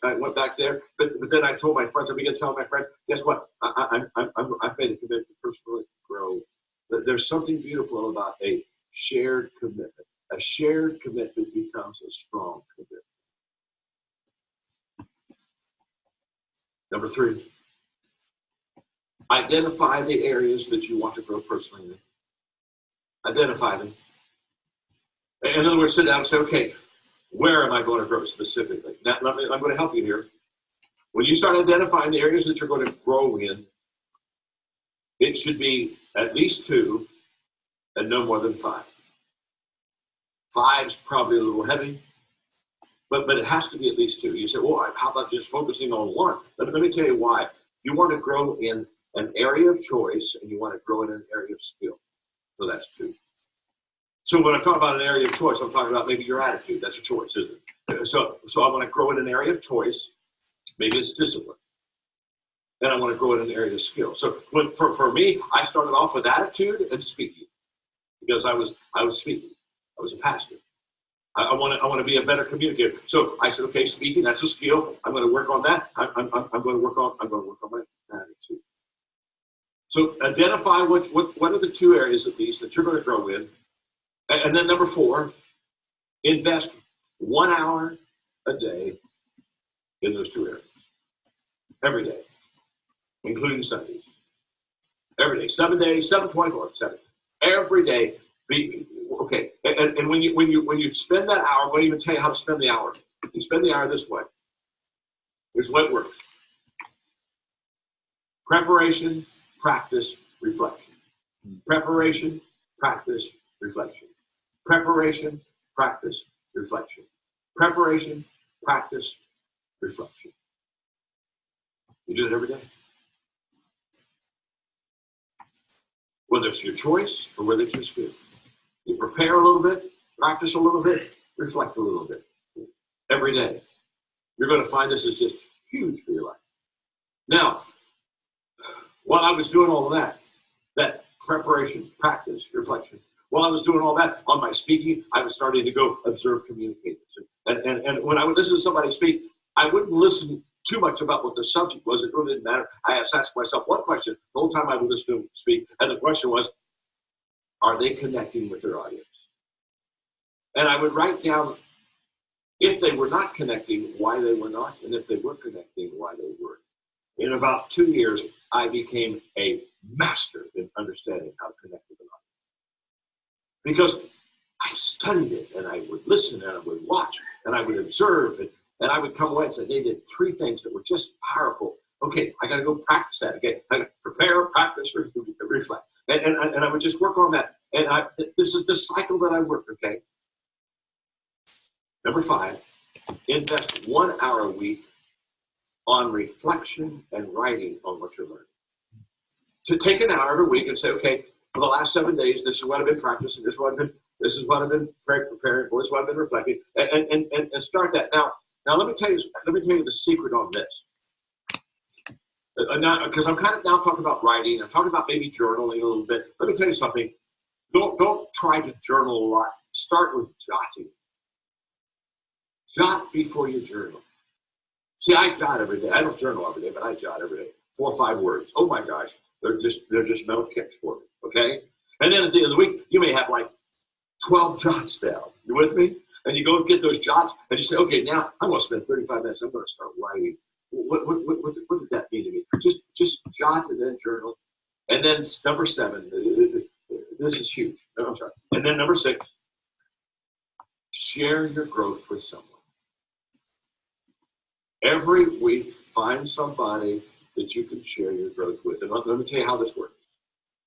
I went back there. But then I told my friends, I began telling my friends, guess what? I've made a commitment to personally grow. There's something beautiful about a shared commitment. A shared commitment becomes a strong commitment. Number three, identify the areas that you want to grow personally in. Identify them. In other words, sit down and say, okay, where am I going to grow specifically? Now, I'm going to help you here. When you start identifying the areas that you're going to grow in, it should be at least 2 and no more than 5. 5's probably a little heavy, but it has to be at least 2. You say, well, how about just focusing on 1? Let me tell you why. You want to grow in an area of choice and you want to grow in an area of skill. So that's 2. So when I talk about an area of choice, I'm talking about maybe your attitude. That's a choice, isn't it? So I want to grow in an area of choice. Maybe it's discipline. And I want to grow in an area of skill. So for me, I started off with attitude and speaking because I was speaking. I was a pastor. I want to be a better communicator. So I said, okay, speaking, that's a skill. I'm going to work on that. I'm going to work on my attitude. So identify what are the 2 areas at least that you're going to grow in. And then number 4, invest 1 hour a day in those 2 areas. Every day, including Sundays. Every day, 7 days, 7/24, every day. Okay. And when you spend that hour, I'm going to even tell you how to spend the hour. You spend the hour this way. Here's the way it works. Preparation, practice, reflection. Preparation, practice, reflection. Preparation, practice, reflection. Preparation, practice, reflection. You do it every day. Whether it's your choice or whether it's your skill. You prepare a little bit, practice a little bit, reflect a little bit. Every day. You're going to find this is just huge for your life. Now, while I was doing all of that preparation, practice, reflection, while I was doing all that on my speaking, I was starting to go observe communicators. And when I would listen to somebody speak, I wouldn't listen too much about what the subject was. It really didn't matter. I asked myself one question the whole time I would listen to them speak. And the question was, are they connecting with their audience? And I would write down if they were not connecting, why they were not, and if they were connecting, why they weren't. In about 2 years, I became a master in understanding how to connect with an audience. Because I studied it, and I would listen, and I would watch, and I would observe, and I would come away and say, they did 3 things that were just powerful Okay, I got to go practice that. Okay, prepare, practice, reflect, and I would just work on that. And this is the cycle that I work. Okay. Number 5, invest 1 hour a week on reflection and writing on what you're learning. To take an hour every week and say, okay, for the last 7 days, this is what I've been practicing. This is what I've been preparing for. This is what I've been reflecting, and start that. Now let me tell you the secret on this. Because I'm kind of now talking about writing. I'm talking about maybe journaling a little bit. Let me tell you something. Don't try to journal a lot. Start with jotting. Jot before you journal. See, I jot every day. I don't journal every day, but I jot every day. 4 or 5 words. Oh my gosh, they're just mental kicks for me. Okay, and then at the end of the week, you may have like 12 jots down. You with me? And you go get those jots, and you say, okay, now I'm going to spend 35 minutes. I'm going to start writing. What did that mean to me? Just jot and then journal. And then number 7, this is huge. No, I'm sorry. And then number 6, share your growth with someone. Every week, find somebody that you can share your growth with. And let me tell you how this works.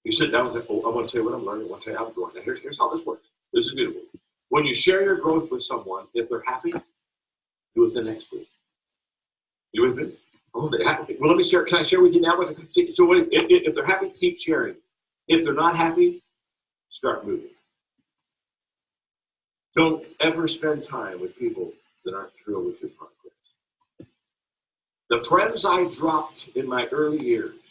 You sit down and say, oh, I want to tell you what I'm learning. I want to tell you how I'm going. Now, here's how this works. This is beautiful. When you share your growth with someone, if they're happy, do it the next week. You with me? Oh, they're happy. Well, let me share. Can I share with you now? So if they're happy, keep sharing. If they're not happy, start moving. Don't ever spend time with people that aren't thrilled with your progress. The friends I dropped in my early years,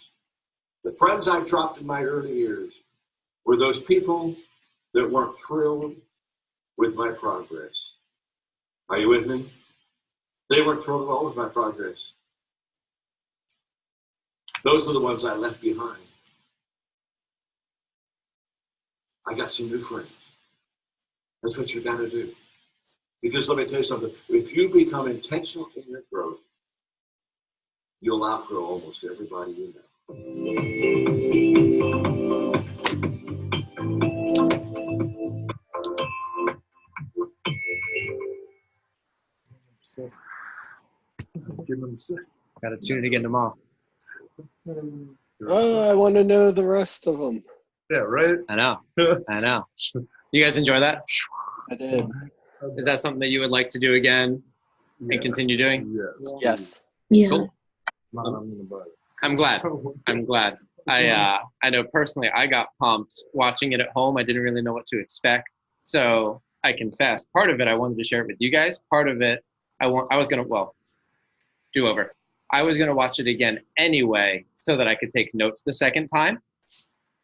were those people that weren't thrilled with my progress. Are you with me? They weren't thrilled at all with my progress. Those are the ones I left behind. I got some new friends. That's what you got to do. Because let me tell you something. If you become intentional in your growth, you'll outgrow almost everybody you know. Got to tune it again tomorrow. Oh, I want to know the rest of them. Yeah, right? I know. You guys enjoy that? I did. Is that something that you would like to do again and continue doing? Yes. Yes. Yeah. Cool. I'm glad. I know personally I got pumped watching it at home. I didn't really know what to expect. So I confess, part of it I wanted to share it with you guys. Part of it I was going to watch it again anyway so that I could take notes the second time.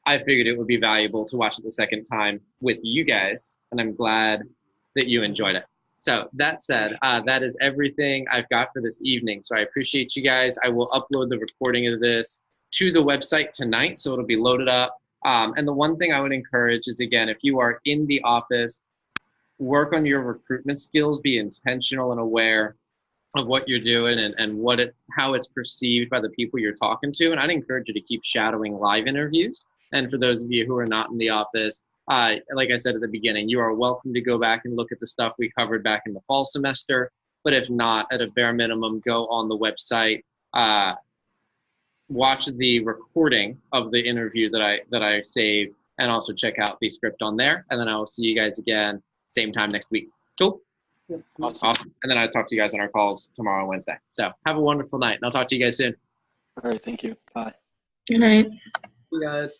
I figured it would be valuable to watch it the second time with you guys, and I'm glad that you enjoyed it. So that said, that is everything I've got for this evening. So I appreciate you guys. I will upload the recording of this to the website tonight, so it'll be loaded up. And the one thing I would encourage is, again, if you are in the office, work on your recruitment skills, be intentional and aware of what you're doing and how it's perceived by the people you're talking to. And I'd encourage you to keep shadowing live interviews. And for those of you who are not in the office, like I said at the beginning, you are welcome to go back and look at the stuff we covered back in the fall semester. But if not, at a bare minimum, go on the website, watch the recording of the interview that I saved, and also check out the script on there. And then I will see you guys again same time next week. Cool? Awesome. And then I'll talk to you guys on our calls tomorrow, Wednesday. So have a wonderful night, and I'll talk to you guys soon. All right. Thank you. Bye. Good night. See you guys.